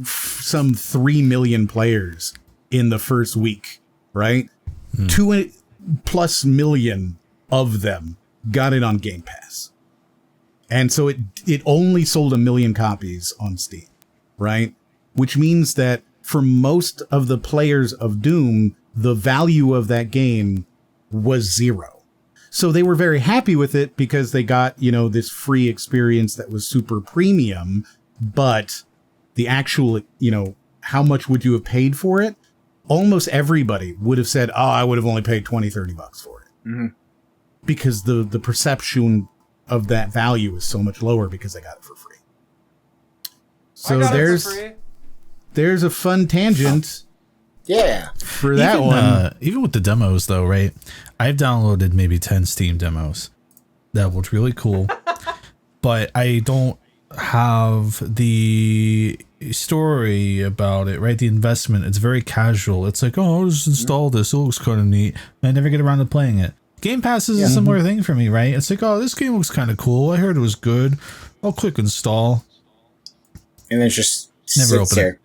some 3 million players in the first week, right? 2+ million of them got it on Game Pass. And so it only sold 1 million copies on Steam, right? Which means that for most of the players of Doom, the value of that game was zero. So they were very happy with it because they got, this free experience that was super premium, but the actual, how much would you have paid for it? Almost everybody would have said, I would have only paid $20-$30 for it. Mm-hmm. Because the perception of that value is so much lower because they got it for free. So there's a fun tangent. Yeah. For that one. Even with the demos though, right? I've downloaded maybe 10 Steam demos that looked really cool, but I don't have the story about it, right? The investment, it's very casual. It's like, I'll just install this. It looks kind of neat. I never get around to playing it. Game Pass is a similar thing for me, right? It's like, this game looks kind of cool. I heard it was good. I'll click install. And then it just never open there. it.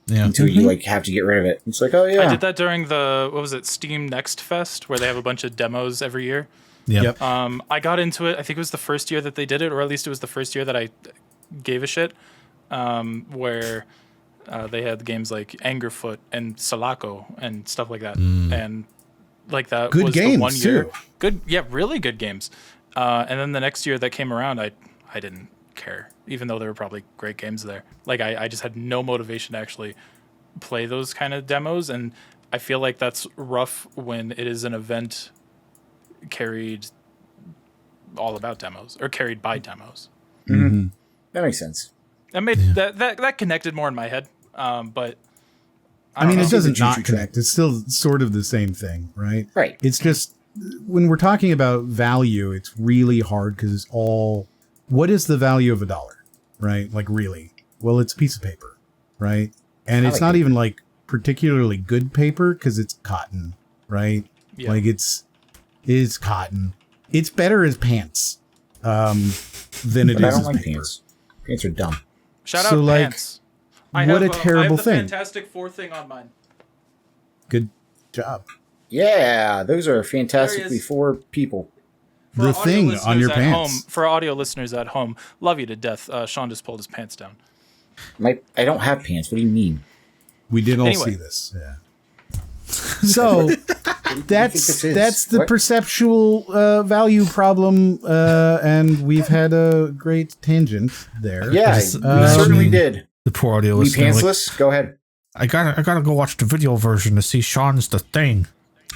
Yeah. Until you have to get rid of it. It's like, I did that during the, Steam Next Fest, where they have a bunch of demos every year. Yep. I got into it. I think it was the first year that they did it, or at least it was the first year that I gave a shit. Where they had games like Angerfoot and Sulaco and stuff like that, and like that good was games, the 1 year. Too. Good, yeah, really good games. And then the next year that came around, I didn't care, even though there were probably great games there. Like I just had no motivation to actually play those kind of demos, and I feel like that's rough when it is an event carried all about demos or carried by demos. Mm-hmm. That makes sense. That made that connected more in my head, but I mean, know. it doesn't not connect. It's still sort of the same thing, right? Right. It's just when we're talking about value, it's really hard because it's all, what is the value of $1, right? Like really? Well, it's a piece of paper, right? And it's not even like particularly good paper because it's cotton, right? Yeah. Like it's cotton. It's better as pants than it is as paper. Pants. Pants are dumb. Shout out Pants. What a terrible thing. Fantastic Four thing on mine. Good job. Yeah, those are fantastically There he is. 4 people. For The audio thing listeners on your at pants. Home, for audio listeners at home, love you to death. Sean just pulled his pants down. I don't have pants. What do you mean? We did all Anyway. see this. Yeah. So that's this is? the What? perceptual value problem, and we've had a great tangent there. Yeah, Just we certainly imagining did. The poor audio Me listener. Like, pantsless? Go ahead. I gotta go watch the video version to see Sean's the thing.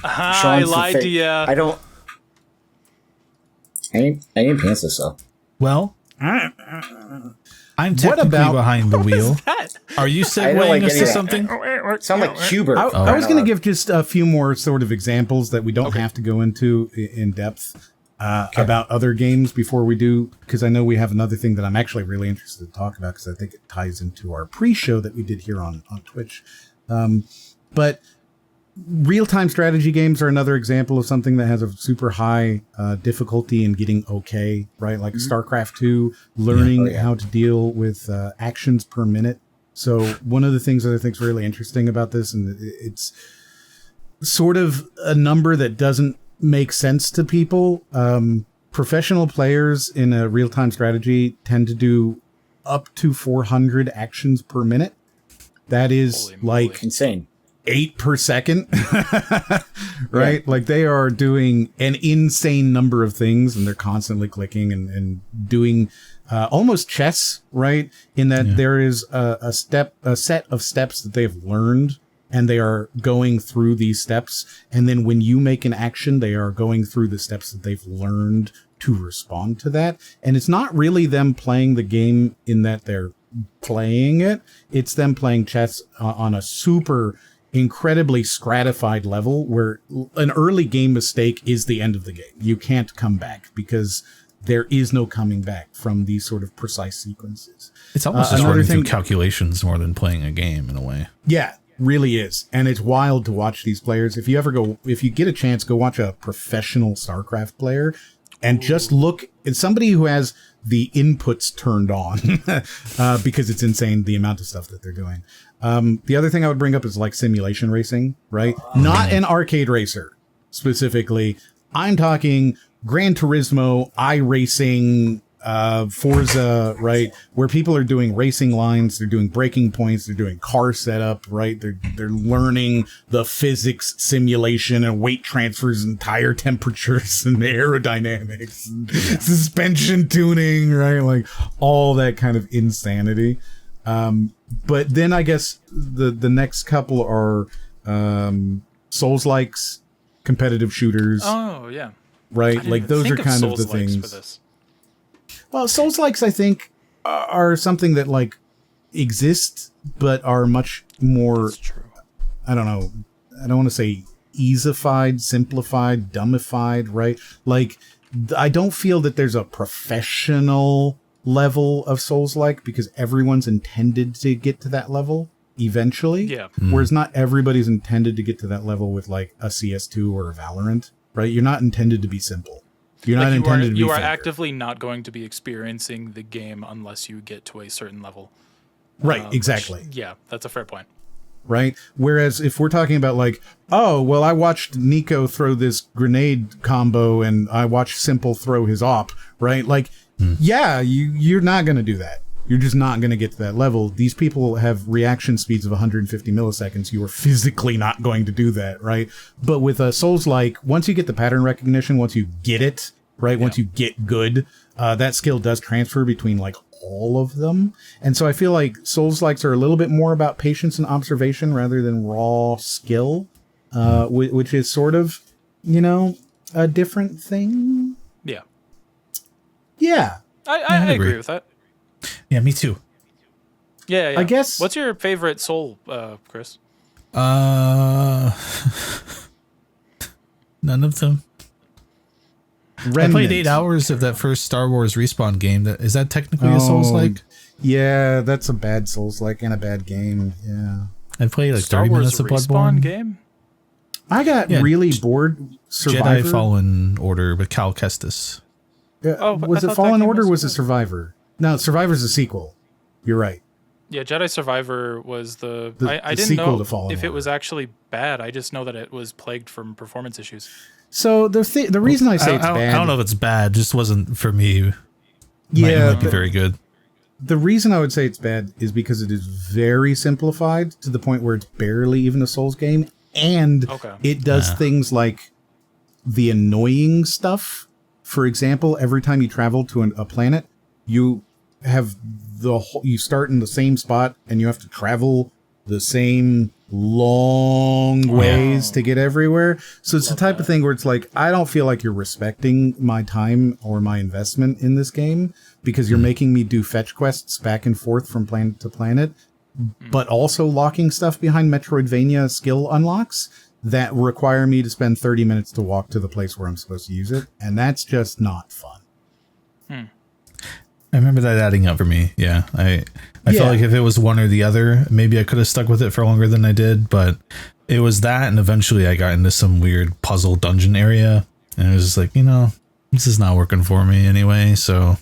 I Sean's the lied fa- to you. I don't. I ain't pantsless though. Well, I'm technically about- behind the wheel. That? Are you I don't segueing like us any to of that. something? Sound like Hubert. I was going to give just a few more sort of examples that we don't have to go into in depth about other games before we do, because I know we have another thing that I'm actually really interested to talk about, because I think it ties into our pre-show that we did here on Twitch. But real-time strategy games are another example of something that has a super high difficulty in getting okay, right? Like StarCraft 2, learning how to deal with actions per minute. So one of the things that I think is really interesting about this, and it's sort of a number that doesn't make sense to people. Professional players in a real-time strategy tend to do up to 400 actions per minute. That is Holy like moly. Insane. 8 per second, right? Like they are doing an insane number of things, and they're constantly clicking and doing almost chess, right? In that there is a set of steps that they've learned, and they are going through these steps. And then when you make an action, they are going through the steps that they've learned to respond to that. And it's not really them playing the game in that they're playing it. It's them playing chess on a super incredibly stratified level, where an early game mistake is the end of the game. You can't come back, because there is no coming back from these sort of precise sequences. It's almost just another running thing- through calculations more than playing a game in a way. Yeah, really is. And it's wild to watch these players. If you get a chance, go watch a professional StarCraft player and just look at somebody who has the inputs turned on, because it's insane the amount of stuff that they're doing. The other thing I would bring up is like simulation racing, right? Not an arcade racer specifically. I'm talking Gran Turismo, iRacing, Forza, right? Where people are doing racing lines, they're doing breaking points, they're doing car setup, right? They're learning the physics simulation and weight transfers and tire temperatures and aerodynamics and suspension tuning, right? Like all that kind of insanity. But then I guess the next couple are Soulslikes, competitive shooters, Oh yeah. right? Like those are kind of the Soulslikes things. for this. Well, Soulslikes, I think, are something that like exist, but are much more. That's true. I don't know. I don't want to say easified, simplified, dumbified, right? Like, I don't feel that there's a professional level of Souls-like, because everyone's intended to get to that level eventually. Yeah. Whereas not everybody's intended to get to that level with like a CS2 or a Valorant, right? You're not intended to be simple. You're not intended to be You are fair. actively not going to be experiencing the game unless you get to a certain level. Right, Which- exactly. Yeah, that's a fair point. Right? Whereas if we're talking about like, oh, well, I watched Nico throw this grenade combo and I watched Simple throw his op, right? Like, yeah, you're not going to do that. You're just not going to get to that level. These people have reaction speeds of 150 milliseconds. You are physically not going to do that, right? But with a Souls-like, once you get the pattern recognition, once you get it, right? Once you get good, that skill does transfer between like all of them. And so I feel like Souls-likes are a little bit more about patience and observation rather than raw skill, which is sort of, you know, a different thing. Yeah. Yeah. I agree with that. Yeah, me too. Yeah, yeah. I guess- What's your favorite Soul, Chris? None of them. I played 8 hours of that first Star Wars Respawn game. Is that technically a Souls-like? Yeah, that's a bad Souls-like and a bad game. Yeah. I played like Star 30 Wars minutes of Respawn Bloodborne. game? I got Yeah, really bored. Survivor. Jedi Fallen Order with Cal Kestis. Yeah, Oh, but was I it thought that Fallen game Order or was was it good. Survivor? No, Survivor's a sequel. You're right. Yeah, Jedi Survivor was The I didn't sequel know to Fallen if it Order. was actually bad. I just know that it was plagued from performance issues. So the reason I say it's bad, I don't know if it's bad. Just wasn't for me. yeah, Might be very good. the reason I would say it's bad is because it is very simplified to the point where it's barely even a Souls game, and Okay. it does things like the annoying stuff. For example, every time you travel to a planet, you have you start in the same spot and you have to travel the same long ways to get everywhere. So it's the type of thing where it's like, I don't feel like you're respecting my time or my investment in this game because you're making me do fetch quests back and forth from planet to planet, but also locking stuff behind Metroidvania skill unlocks that require me to spend 30 minutes to walk to the place where I'm supposed to use it. And that's just not fun. I remember that adding up for me. Yeah, I felt like if it was one or the other, maybe I could have stuck with it for longer than I did. But it was that, and eventually I got into some weird puzzle dungeon area, and it was just like, this is not working for me anyway. So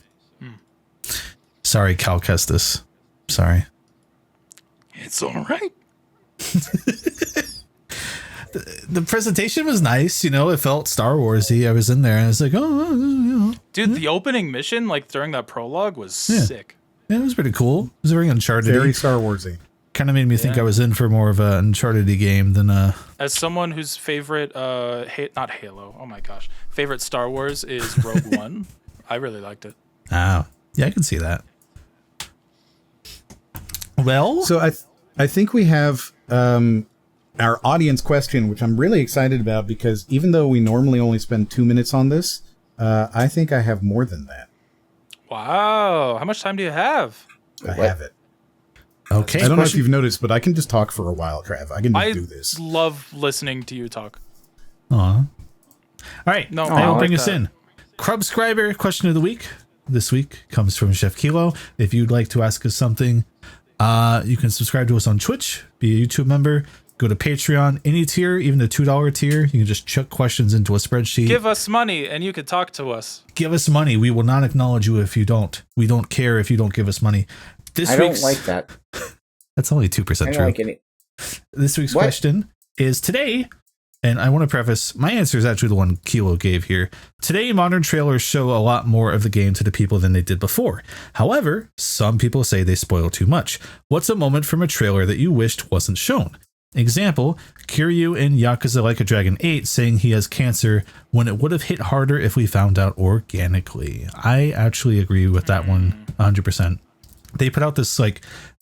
sorry, Cal Kestis. Sorry. It's all right. The presentation was nice, it felt Star Warsy. I was in there and I was like, Dude, the opening mission, like during that prologue, was sick. Yeah, it was pretty cool. It was very Uncharted. Very Star Warsy. Kind of made me think I was in for more of an Uncharted game than As someone whose favorite, not Halo, oh my gosh, favorite Star Wars is Rogue One, I really liked it. Oh, yeah, I can see that. Well, So I think we have our audience question, which I'm really excited about because even though we normally only spend 2 minutes on this, I think I have more than that. Wow, how much time do you have? I have it. okay. I don't know if you've noticed, but I can just talk for a while, Trav. I can just I do this. love listening to you talk. Aw. All right. No, I'll I bring like us that. in. CRUBScriber question of the week. This week comes from Chef Kilo. If you'd like to ask us something, you can subscribe to us on Twitch, be a YouTube member, go to Patreon, any tier, even the $2 tier. You can just chuck questions into a spreadsheet. Give us money and you could talk to us. Give us money. We will not acknowledge you if you don't. We don't care if you don't give us money. I don't like that. That's only 2% I true. don't like any. This week's What? question is today, and I want to preface, my answer is actually the one Kilo gave here. Today, modern trailers show a lot more of the game to the people than they did before. However, some people say they spoil too much. What's a moment from a trailer that you wished wasn't shown? Example, Kiryu in Yakuza Like a Dragon 8 saying he has cancer when it would have hit harder if we found out organically. I actually agree with that one 100%. They put out this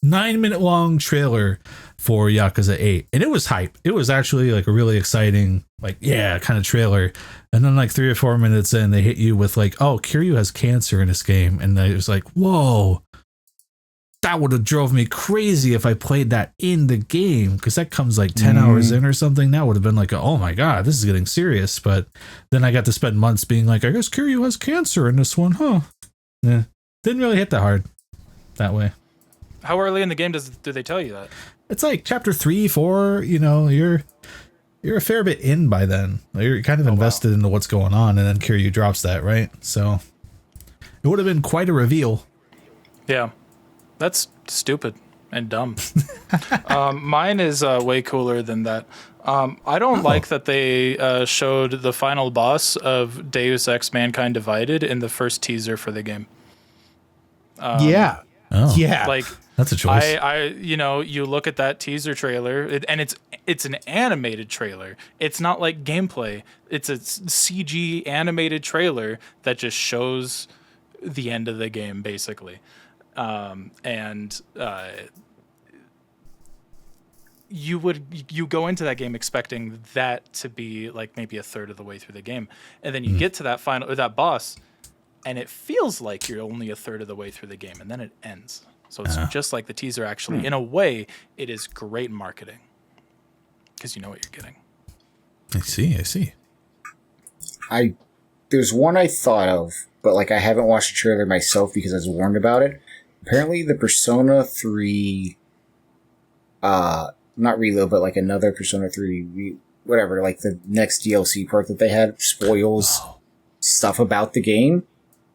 9-minute long trailer for Yakuza 8 and it was hype. It was actually a really exciting, kind of trailer. And then 3 or 4 minutes in, they hit you with oh, Kiryu has cancer in this game. And I was like, whoa, that would have drove me crazy if I played that in the game, because that comes 10 hours in or something. That would have been oh my God, this is getting serious. But then I got to spend months being I guess Kiryu has cancer in this one, huh? Yeah, didn't really hit that hard that way. How early in the game do they tell you that? It's chapter 3, 4, you're a fair bit in by then. You're kind of invested into what's going on, and then Kiryu drops that, right? So it would have been quite a reveal. Yeah, that's stupid and dumb. Mine is way cooler than that. I don't like that they showed the final boss of Deus Ex Mankind Divided in the first teaser for the game. Yeah. Oh, Yeah. that's a choice. You look at that teaser trailer, and it's an animated trailer. It's not like gameplay. It's a CG animated trailer that just shows the end of the game, basically. You go into that game expecting that to be maybe a third of the way through the game, and then you get to that final or that boss, and it feels like you're only a third of the way through the game, and then it ends. So it's just like the teaser. Actually, in a way, it is great marketing because you know what you're getting. I see. There's one I thought of, but I haven't watched the trailer myself because I was warned about it. Apparently, the Persona 3, not reload, but another Persona 3, whatever, the next DLC part that they had spoils stuff about the game.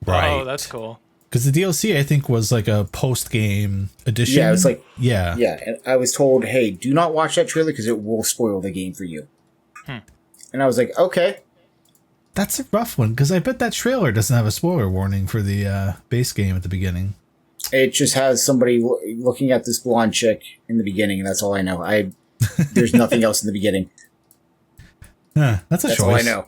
Right. Oh, that's cool. Because the DLC, I think, was like a post-game edition. Yeah, it was like yeah. And I was told, hey, do not watch that trailer because it will spoil the game for you. And I was like, okay. That's a rough one, because I bet that trailer doesn't have a spoiler warning for the base game at the beginning. It just has somebody looking at this blonde chick in the beginning, and that's all I know. There's nothing else in the beginning. That's choice. choice. All I know.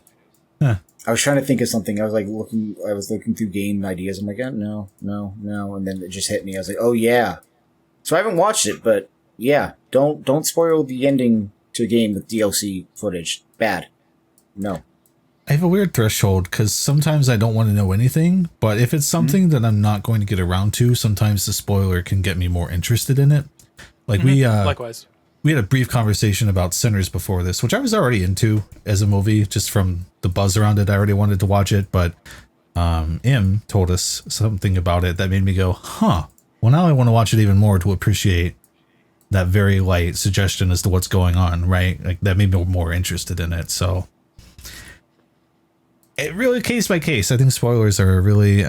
I was trying to think of something. I was looking through game ideas. I'm like, no. And then it just hit me. I was like, oh yeah. So I haven't watched it, but yeah, don't spoil the ending to a game with DLC footage. Bad. No. I have a weird threshold because sometimes I don't want to know anything, but if it's something that I'm not going to get around to, sometimes the spoiler can get me more interested in it. Like likewise. We had a brief conversation about Sinners before this, which I was already into as a movie, just from the buzz around it. I already wanted to watch it, but Im told us something about it that made me go, well, now I want to watch it even more to appreciate that very light suggestion as to what's going on, right? Like that made me more interested in it. So it really case by case. I think spoilers are a really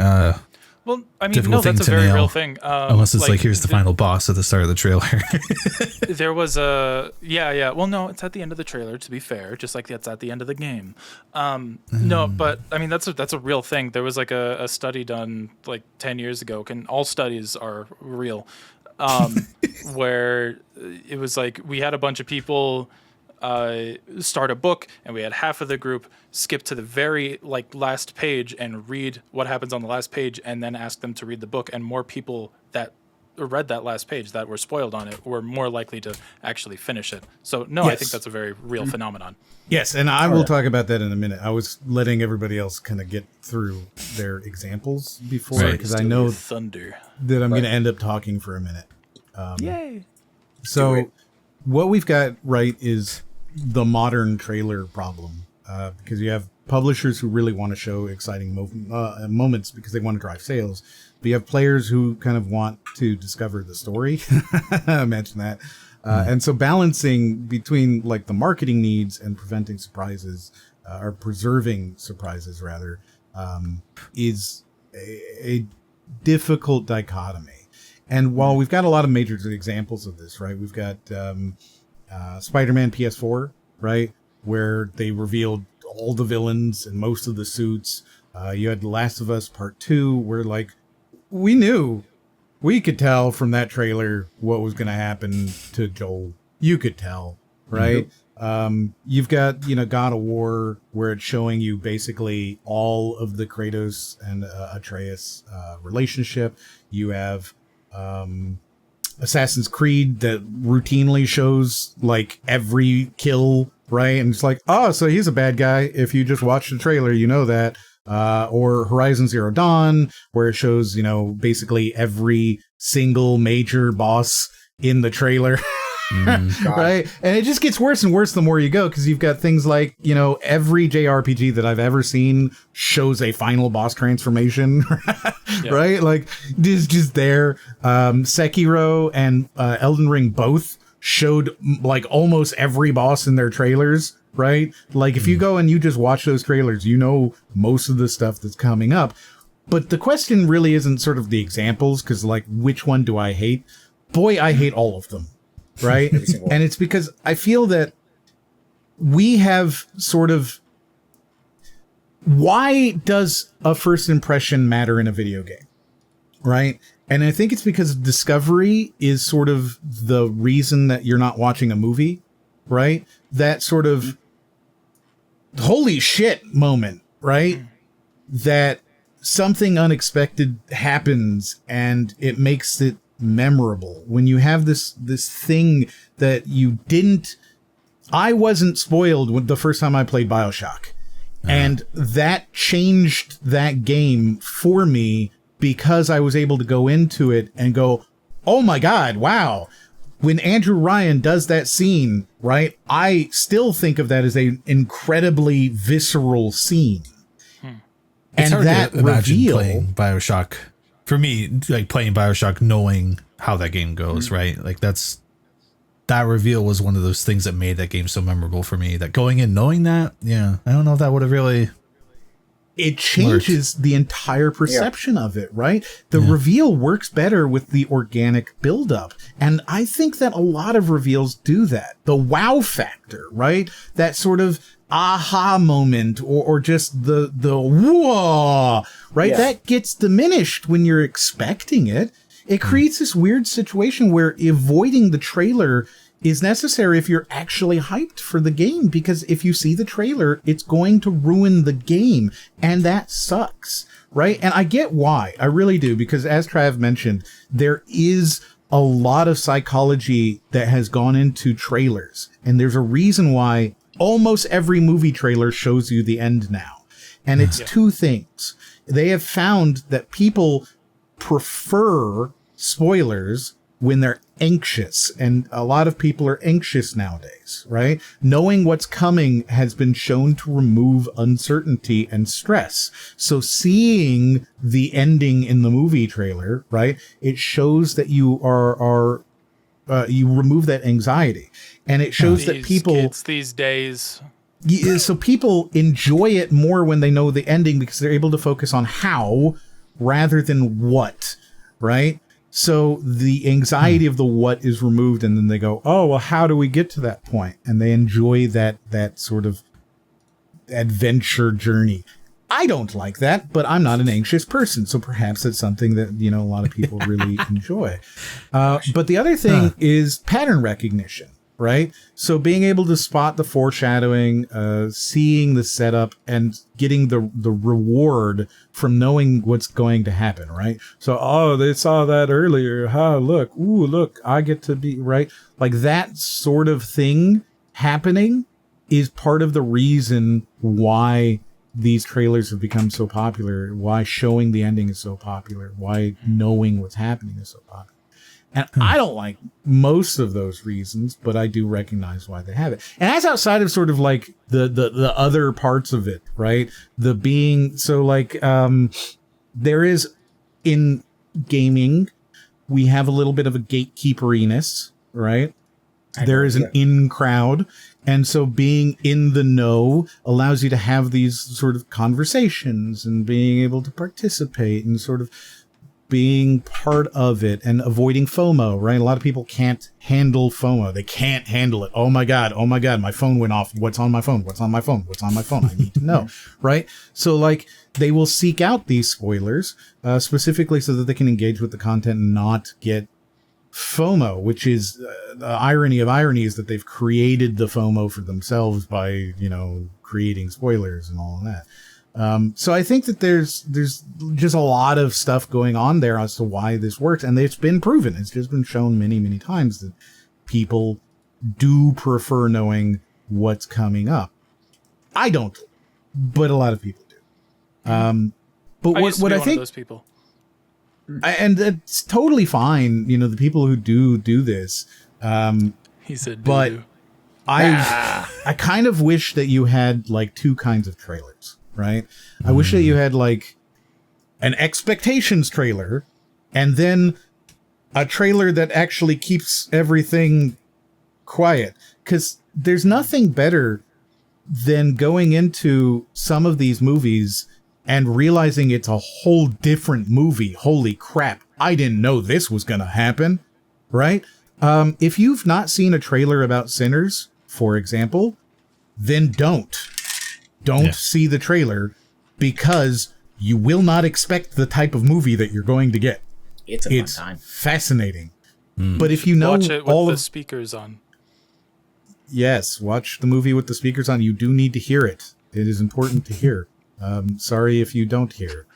well, I mean, difficult that's a thing to very nail, real thing. unless it's like here's the final boss at the start of the trailer. There was a yeah. Well, no, it's at the end of the trailer. To be fair, just like it's at the end of the game. No, but I mean that's a real thing. There was like a study done like 10 years ago. All studies are real. Where it was like we had a bunch of people start a book, and we had half of the group skip to the very last page and read what happens on the last page, and then ask them to read the book. And more people that read that last page that were spoiled on it were more likely to actually finish it. So no, yes. I think that's a very real phenomenon. Yes, and I will talk about that in a minute. I was letting everybody else kind of get through their examples before, because I know thunder that I'm going to end up talking for a minute. Yay! So what we've got right is the modern trailer problem, because you have publishers who really want to show exciting moments because they want to drive sales, but you have players who kind of want to discover the story. Imagine that. And so balancing between like the marketing needs and preventing surprises, or preserving surprises rather, is a difficult dichotomy. And while we've got a lot of major examples of this, right? We've got Spider-Man PS4, right? Where they revealed all the villains and most of the suits. You had The Last of Us Part 2, where like we could tell from that trailer what was going to happen to Joel. You could tell, right? Mm-hmm. You've got, God of War, where it's showing you basically all of the Kratos and Atreus relationship. You have Assassin's Creed that routinely shows like every kill, right? And it's like, oh, so he's a bad guy. If you just watch the trailer, you know that. Or Horizon Zero Dawn, where it shows, basically every single major boss in the trailer. Right? And it just gets worse and worse the more you go, because you've got things like, every JRPG that I've ever seen shows a final boss transformation, right? Like, it's just there. Sekiro and Elden Ring both showed like almost every boss in their trailers, right? Like, if you go and you just watch those trailers, most of the stuff that's coming up. But the question really isn't sort of the examples, because like, which one do I hate? Boy, I hate all of them. Right? And it's because I feel that we have sort of, why does a first impression matter in a video game? Right? And I think it's because discovery is sort of the reason that you're not watching a movie, right? That sort of holy shit moment, right? That something unexpected happens and it makes it memorable. When you have this thing that I wasn't spoiled with the first time I played BioShock. And that changed that game for me, because I was able to go into it and go, oh my God, wow. When Andrew Ryan does that scene, right? I still think of that as an incredibly visceral scene. It's and hard that to imagine reveal, playing BioShock. For me, like playing BioShock, knowing how that game goes, right? Like that reveal was one of those things that made that game so memorable for me. That going in knowing that, I don't know if that would have really it changes the entire perception of it, right? The reveal works better with the organic buildup. And I think that a lot of reveals do that. The wow factor, right? That sort of aha moment or just the whoa, right? That gets diminished when you're expecting it. It creates this weird situation where avoiding the trailer is necessary if you're actually hyped for the game, because if you see the trailer, it's going to ruin the game, and that sucks, right? And I get why, I really do, because as Trav mentioned, there is a lot of psychology that has gone into trailers, and there's a reason why almost every movie trailer shows you the end now, and it's two things. They have found that people prefer spoilers when they're anxious, and a lot of people are anxious nowadays, right? Knowing what's coming has been shown to remove uncertainty and stress. So seeing the ending in the movie trailer, right, it shows that you are you remove that anxiety, and it shows that people kids these days. So people enjoy it more when they know the ending because they're able to focus on how rather than what, right? So the anxiety of the what is removed, and then they go, oh, well, how do we get to that point? And they enjoy that sort of adventure journey. I don't like that, but I'm not an anxious person, so perhaps it's something that, you know, a lot of people really enjoy. But the other thing is pattern recognition, right? So being able to spot the foreshadowing, seeing the setup, and getting the reward from knowing what's going to happen, right? So, oh, they saw that earlier. Look, I get to be, right? Like that sort of thing happening is part of the reason why these trailers have become so popular, why showing the ending is so popular, why knowing what's happening is so popular. And I don't like most of those reasons, but I do recognize why they have it. And that's outside of sort of like the other parts of it, right? The being, so like, there is in gaming, we have a little bit of a gatekeeperiness, right? There is an in crowd. And so being in the know allows you to have these sort of conversations and being able to participate and sort of being part of it and avoiding FOMO, right? A lot of people can't handle FOMO. They can't handle it. Oh my God, my phone went off. What's on my phone? I need to know, right? So like they will seek out these spoilers specifically so that they can engage with the content and not get FOMO, which is the irony of ironies that they've created the FOMO for themselves by, you know, creating spoilers and all of that. So I think that there's just a lot of stuff going on there as to why this works, and it's been proven. It's just been shown many, many times that people do prefer knowing what's coming up. I don't, but a lot of people do. But what I think, those people. and it's totally fine. You know, the people who do this. He said, but I kind of wish that you had like two kinds of trailers. Right? I wish that you had like an expectations trailer and then a trailer that actually keeps everything quiet. Because there's nothing better than going into some of these movies and realizing it's a whole different movie. Holy crap. I didn't know this was going to happen. Right? If you've not seen a trailer about Sinners, for example, then don't see the trailer, because you will not expect the type of movie that you're going to get. It's a fun time. Fascinating. But if you know watch it with all the of speakers on. Yes, watch the movie with the speakers on. You do need to hear it. It is important to hear. Sorry if you don't hear.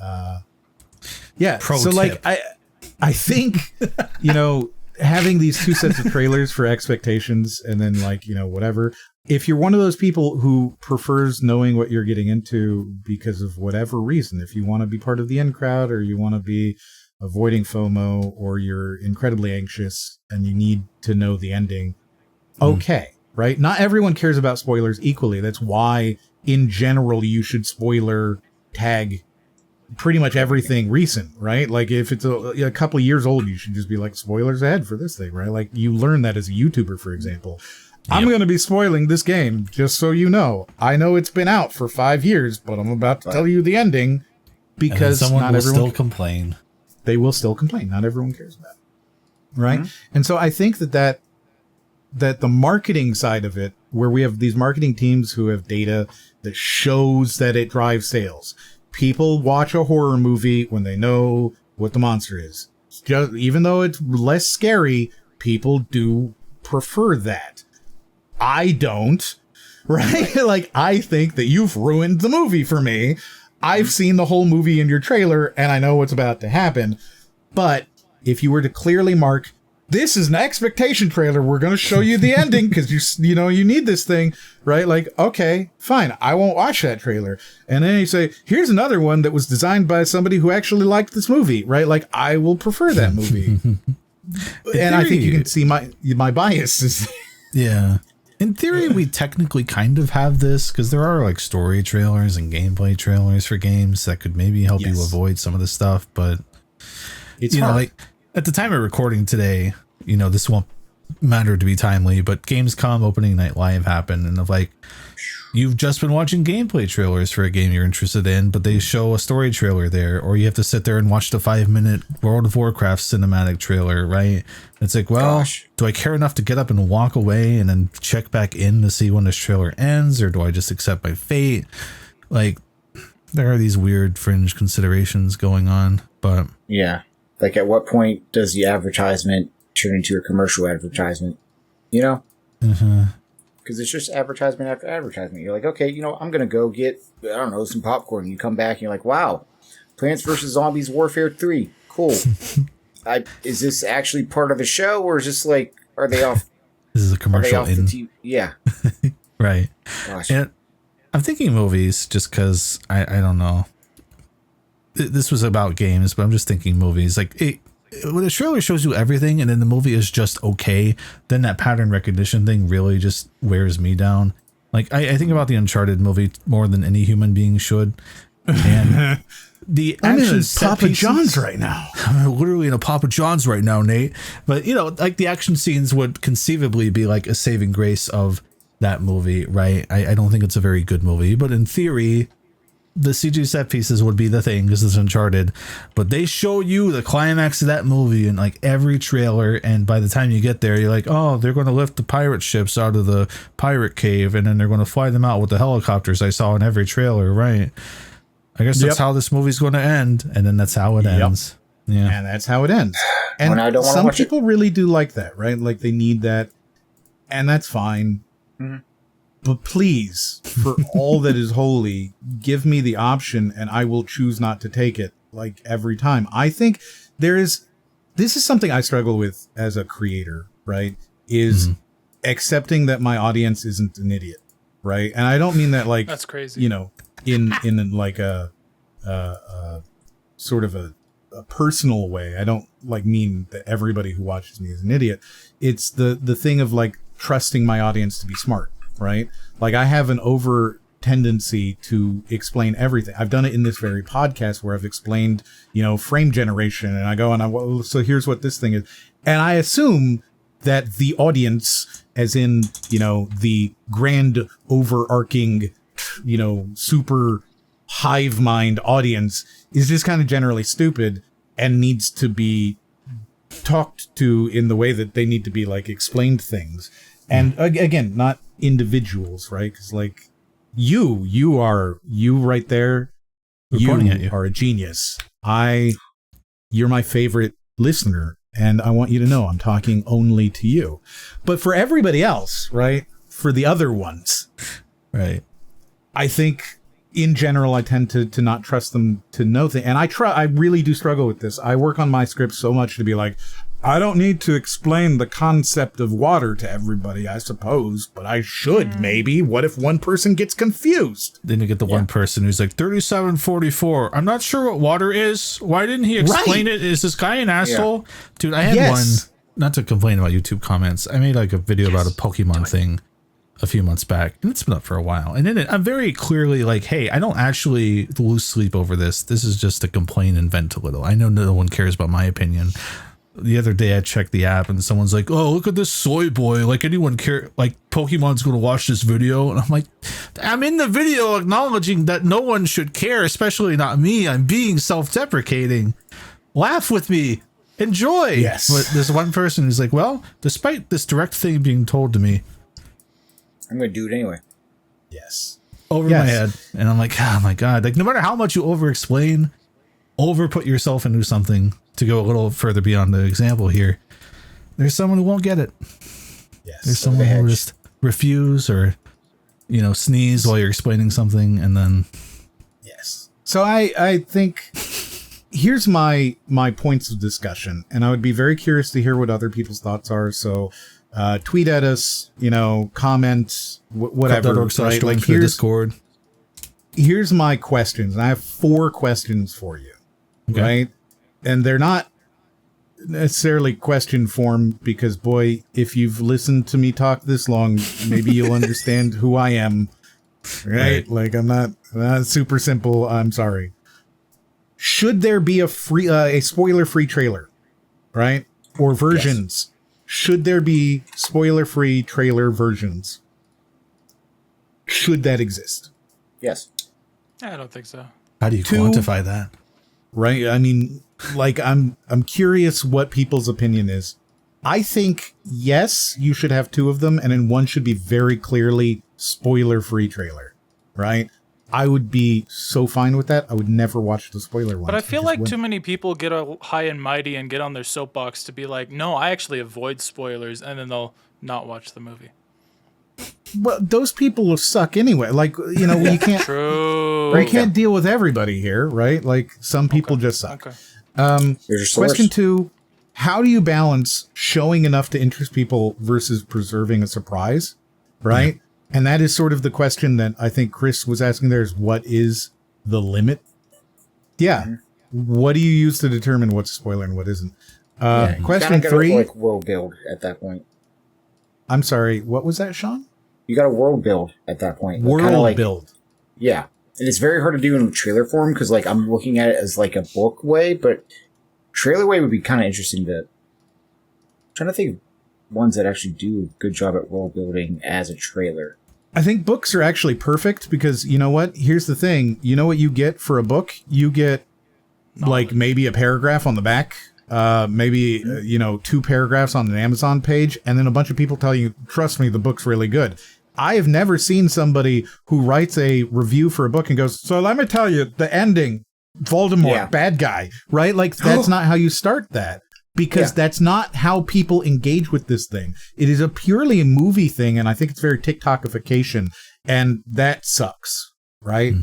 So tip. like I think you know, having these two sets of trailers for expectations and then like, you know, whatever. If you're one of those people who prefers knowing what you're getting into because of whatever reason, if you want to be part of the in crowd or you want to be avoiding FOMO or you're incredibly anxious and you need to know the ending, okay, right? Not everyone cares about spoilers equally. That's why, in general, you should spoiler tag pretty much everything recent, right? Like if it's a couple of years old, you should just be like, spoilers ahead for this thing, right? Like you learn that as a YouTuber, for example. I'm going to be spoiling this game, just so you know. I know it's been out for 5 years, but I'm about to tell you the ending because someone not will everyone still complain. They will still complain. Not everyone cares about it. Right? Mm-hmm. And so I think that the marketing side of it, where we have these marketing teams who have data that shows that it drives sales. People watch a horror movie when they know what the monster is. Just, even though it's less scary, people do prefer that. I don't, right? Like, I think that you've ruined the movie for me. I've seen the whole movie in your trailer, and I know what's about to happen. But if you were to clearly mark, this is an expectation trailer, we're going to show you the ending because you need this thing, right? Like, okay, fine, I won't watch that trailer. And then you say, here's another one that was designed by somebody who actually liked this movie, right? Like, I will prefer that movie. And I think you can see my bias. Yeah. In theory, we technically kind of have this because there are like story trailers and gameplay trailers for games that could maybe help you avoid some of the stuff. But it's hard. Like at the time of recording today, this won't matter to be timely, but Gamescom opening night live happened, and you've just been watching gameplay trailers for a game you're interested in, but they show a story trailer there, or you have to sit there and watch the 5-minute World of Warcraft cinematic trailer, right? It's like, well, do I care enough to get up and walk away and then check back in to see when this trailer ends, or do I just accept my fate? Like, there are these weird fringe considerations going on, but yeah, like at what point does the advertisement turn into a commercial advertisement? Because it's just advertisement after advertisement. You're like, okay, I'm going to go get, I don't know, some popcorn. You come back and you're like, wow, Plants vs. Zombies Warfare 3. Cool. Is this actually part of the show, or is this like, are they off? This is a commercial in. Yeah. Right. Gosh. And I'm thinking movies just because I don't know. This was about games, but I'm just thinking movies. Like, when a trailer shows you everything and then the movie is just okay, then that pattern recognition thing really just wears me down. Like, I think about the Uncharted movie more than any human being should. And the action in Papa John's right now. I'm literally in a Papa John's right now, Nate. But, like the action scenes would conceivably be like a saving grace of that movie, right? I don't think it's a very good movie, but in theory, the CG set pieces would be the thing because it's Uncharted, but they show you the climax of that movie in like every trailer, and by the time you get there, you're like, oh, they're going to lift the pirate ships out of the pirate cave, and then they're going to fly them out with the helicopters I saw in every trailer, right? I guess that's how this movie's going to end, and then that's how it ends. Yeah, and that's how it ends. And I don't some people really do like that, right? Like they need that, and that's fine. Mm-hmm. But please, for all that is holy, give me the option and I will choose not to take it, like, every time. I think this is something I struggle with as a creator, right? Is accepting that my audience isn't an idiot, right? And I don't mean that like, that's crazy. In like a sort of a personal way. I don't like mean that everybody who watches me is an idiot. It's the thing of like trusting my audience to be smart. Right? Like I have an over tendency to explain everything. I've done it in this very podcast where I've explained, frame generation, and I go so here's what this thing is. And I assume that the audience, as in, the grand overarching, super hive mind audience is just kind of generally stupid and needs to be talked to in the way that they need to be like explained things. And again, not individuals, right? Because like you right there, you are a genius. You're my favorite listener, and I want you to know I'm talking only to you. But for everybody else, right? For the other ones, right? I think in general, I tend to not trust them to know things, and I really do struggle with this. I work on my script so much to be like, I don't need to explain the concept of water to everybody, I suppose, but I should maybe. What if one person gets confused? Then you get the one person who's like 3744. I'm not sure what water is. Why didn't he explain it? Is this guy an asshole? Yeah. Dude, I had one, not to complain about YouTube comments. I made like a video about a Pokemon thing a few months back, and it's been up for a while. And then I'm very clearly like, hey, I don't actually lose sleep over this. This is just to complain and vent a little. I know no one cares about my opinion. the other day I checked the app and someone's like, "Oh, look at this soy boy. Like anyone care? Like Pokemon's going to watch this video?" And I'm like, "I'm in the video acknowledging that no one should care, especially not me. I'm being self-deprecating. Laugh with me, enjoy." Yes. But there's one person who's like, "Well, despite this direct thing being told to me, I'm gonna do it anyway." Yes. over my head," and I'm like, "Oh my god!" Like no matter how much you over-explain, over-put yourself into something. To go a little further beyond the example here, there's someone who won't get it. Yes. There's someone who will just refuse or, sneeze while you're explaining something, and then. Yes. So I think here's my points of discussion, and I would be very curious to hear what other people's thoughts are. So tweet at us, comment, whatever. Right? Like here's Discord. Here's my questions, and I have 4 questions for you. Okay. Right? And they're not necessarily question form because, boy, if you've listened to me talk this long, maybe you'll understand who I am. Right? Like I'm not super simple. I'm sorry. Should there be a spoiler-free trailer, right? Or versions? Yes. Should there be spoiler-free trailer versions? Should that exist? Yes. I don't think so. How do you quantify that? Right? I mean, like I'm curious what people's opinion is. I think yes, you should have 2 of them, and then one should be very clearly spoiler-free trailer, right? I would be so fine with that. I would never watch the spoiler one. But I feel like too many people get high and mighty and get on their soapbox to be like, no, I actually avoid spoilers, and then they'll not watch the movie. Well, those people will suck anyway. Like, you can't. True. You can't deal with everybody here, right? Like, some people just suck. Okay. Question 2: how do you balance showing enough to interest people versus preserving a surprise, right? And that is sort of the question that I think Chris was asking there is, what is the limit? Yeah. Mm-hmm. What do you use to determine what's a spoiler and what isn't? Question 3. Like world build at that point. I'm sorry. What was that, Sean? You got a world build at that point. World build. Yeah. And it's very hard to do in trailer form because, like, I'm looking at it as, like, a book way, but trailer way would be kind of interesting to... I'm trying to think of ones that actually do a good job at world building as a trailer. I think books are actually perfect because, you know what? Here's the thing. You know what you get for a book? You get, like, maybe a paragraph on the back. Maybe 2 paragraphs on an Amazon page, and then a bunch of people tell you, trust me, the book's really good. I have never seen somebody who writes a review for a book and goes, so let me tell you, the ending, Voldemort, bad guy, right? Like, that's not how you start that, because that's not how people engage with this thing. It is a purely movie thing, and I think it's very TikTokification, and that sucks, right?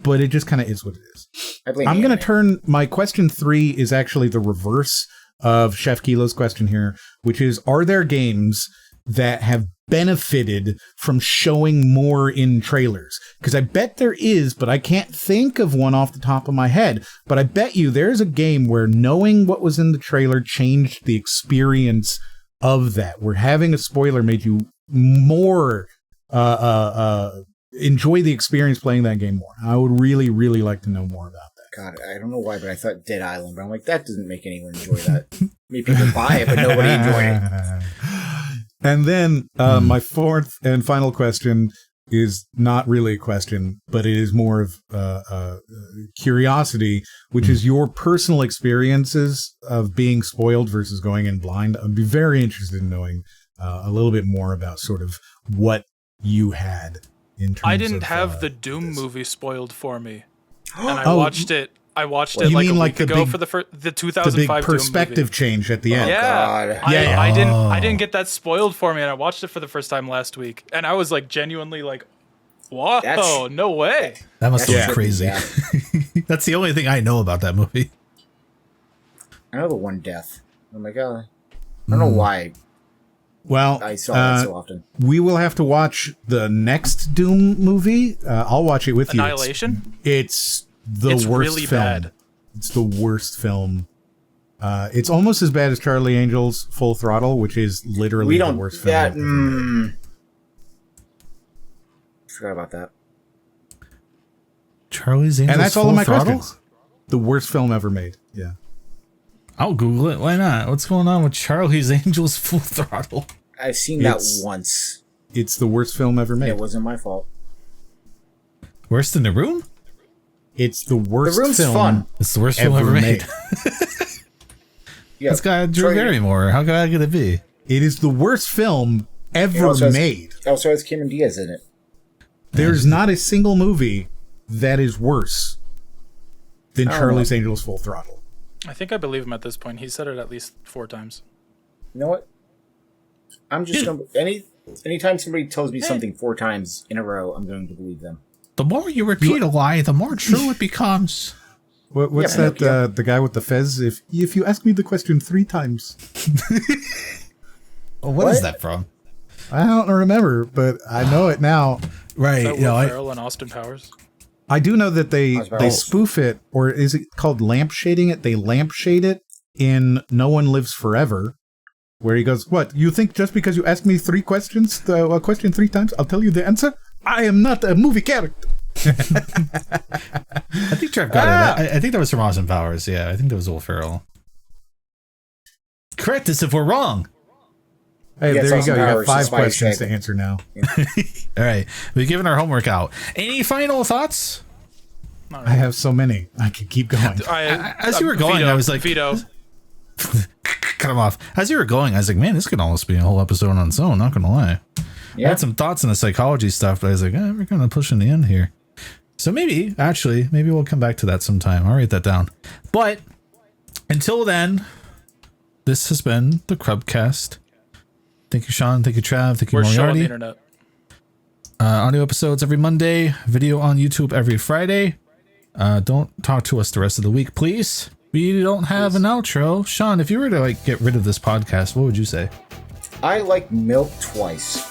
But it just kind of is what it is. I'm going to turn, my question 3 is actually the reverse of Chef Kilo's question here, which is, are there games that have benefited from showing more in trailers? Because I bet there is, but I can't think of one off the top of my head. But I bet you there's a game where knowing what was in the trailer changed the experience of that, where having a spoiler made you more enjoy the experience playing that game more. I would really, really like to know more about that. God, I don't know why, but I thought Dead Island, but I'm like, that doesn't make anyone enjoy that. Maybe people buy it, but nobody enjoyed it. And then my 4th and final question is not really a question, but it is more of curiosity, which is your personal experiences of being spoiled versus going in blind. I'd be very interested in knowing a little bit more about sort of what you had in terms of... I didn't have the Doom movie spoiled for me, and I watched it. I watched it like a week ago for the 2005 the big perspective Doom movie. Change at the end. Yeah, I didn't get that spoiled for me, and I watched it for the first time last week, and I was like genuinely like, "Whoa, no way!" That must be crazy. Yeah. That's the only thing I know about that movie. I know the one death. Oh my god, I don't know why. Well, I saw that so often. We will have to watch the next Doom movie. I'll watch it with Annihilation? you. It's the worst really film. Bad. It's the worst film. It's almost as bad as Charlie Angel's Full Throttle, which is literally the worst film. Forgot about that. Charlie's Angels, and that's Full all of my Throttle? questions. The worst film ever made. Yeah. I'll Google it. Why not? What's going on with Charlie's Angels Full Throttle? I've seen that once. It's the worst film ever made. It wasn't my fault. Worse than The Room? It's the worst The Room's film fun. It's the worst film ever made. Yeah, It's got Drew Barrymore. How could it be? It is the worst film ever made. It also has Cameron Diaz in it. There's not a single movie that is worse than Charlie's Angels Full Throttle. I think I believe him at this point. He said it at least 4 times. You know what? I'm just gonna anytime somebody tells me something 4 times in a row, I'm going to believe them. The more you repeat a lie, the more true it becomes. What's that? The guy with the fez? If you ask me the question 3 times, what is that from? I don't remember, but I know it now. Right? Is that Will Ferrell and Austin Powers? I do know that they spoof it, or is it called lampshading it? They lampshade it in No One Lives Forever, where he goes, "What, you think just because you ask me 3 questions, a question 3 times, I'll tell you the answer? I am not a movie character." I think Trev got it. I think that was from Austin Powers. Yeah, I think that was Will Ferrell. Correct us if we're wrong. Hey, there you go. You got 5 questions to answer now. Yeah. All right, we've given our homework out. Any final thoughts? Not really. I have so many. I could keep going. As you were going, I was like, veto. Cut him off. As you were going, I was like, man, this could almost be a whole episode on its own. Not gonna lie. Yeah. I had some thoughts on the psychology stuff, but I was like, we're kind of pushing the end here. So maybe we'll come back to that sometime. I'll write that down. But until then, this has been the CRUBCAST. Thank you, Sean. Thank you, Trav. Thank you, We're Moriarty. showing the internet. Audio episodes every Monday. Video on YouTube every Friday. Don't talk to us the rest of the week, please. We don't have an outro. Sean, if you were to get rid of this podcast, what would you say? I like milk twice.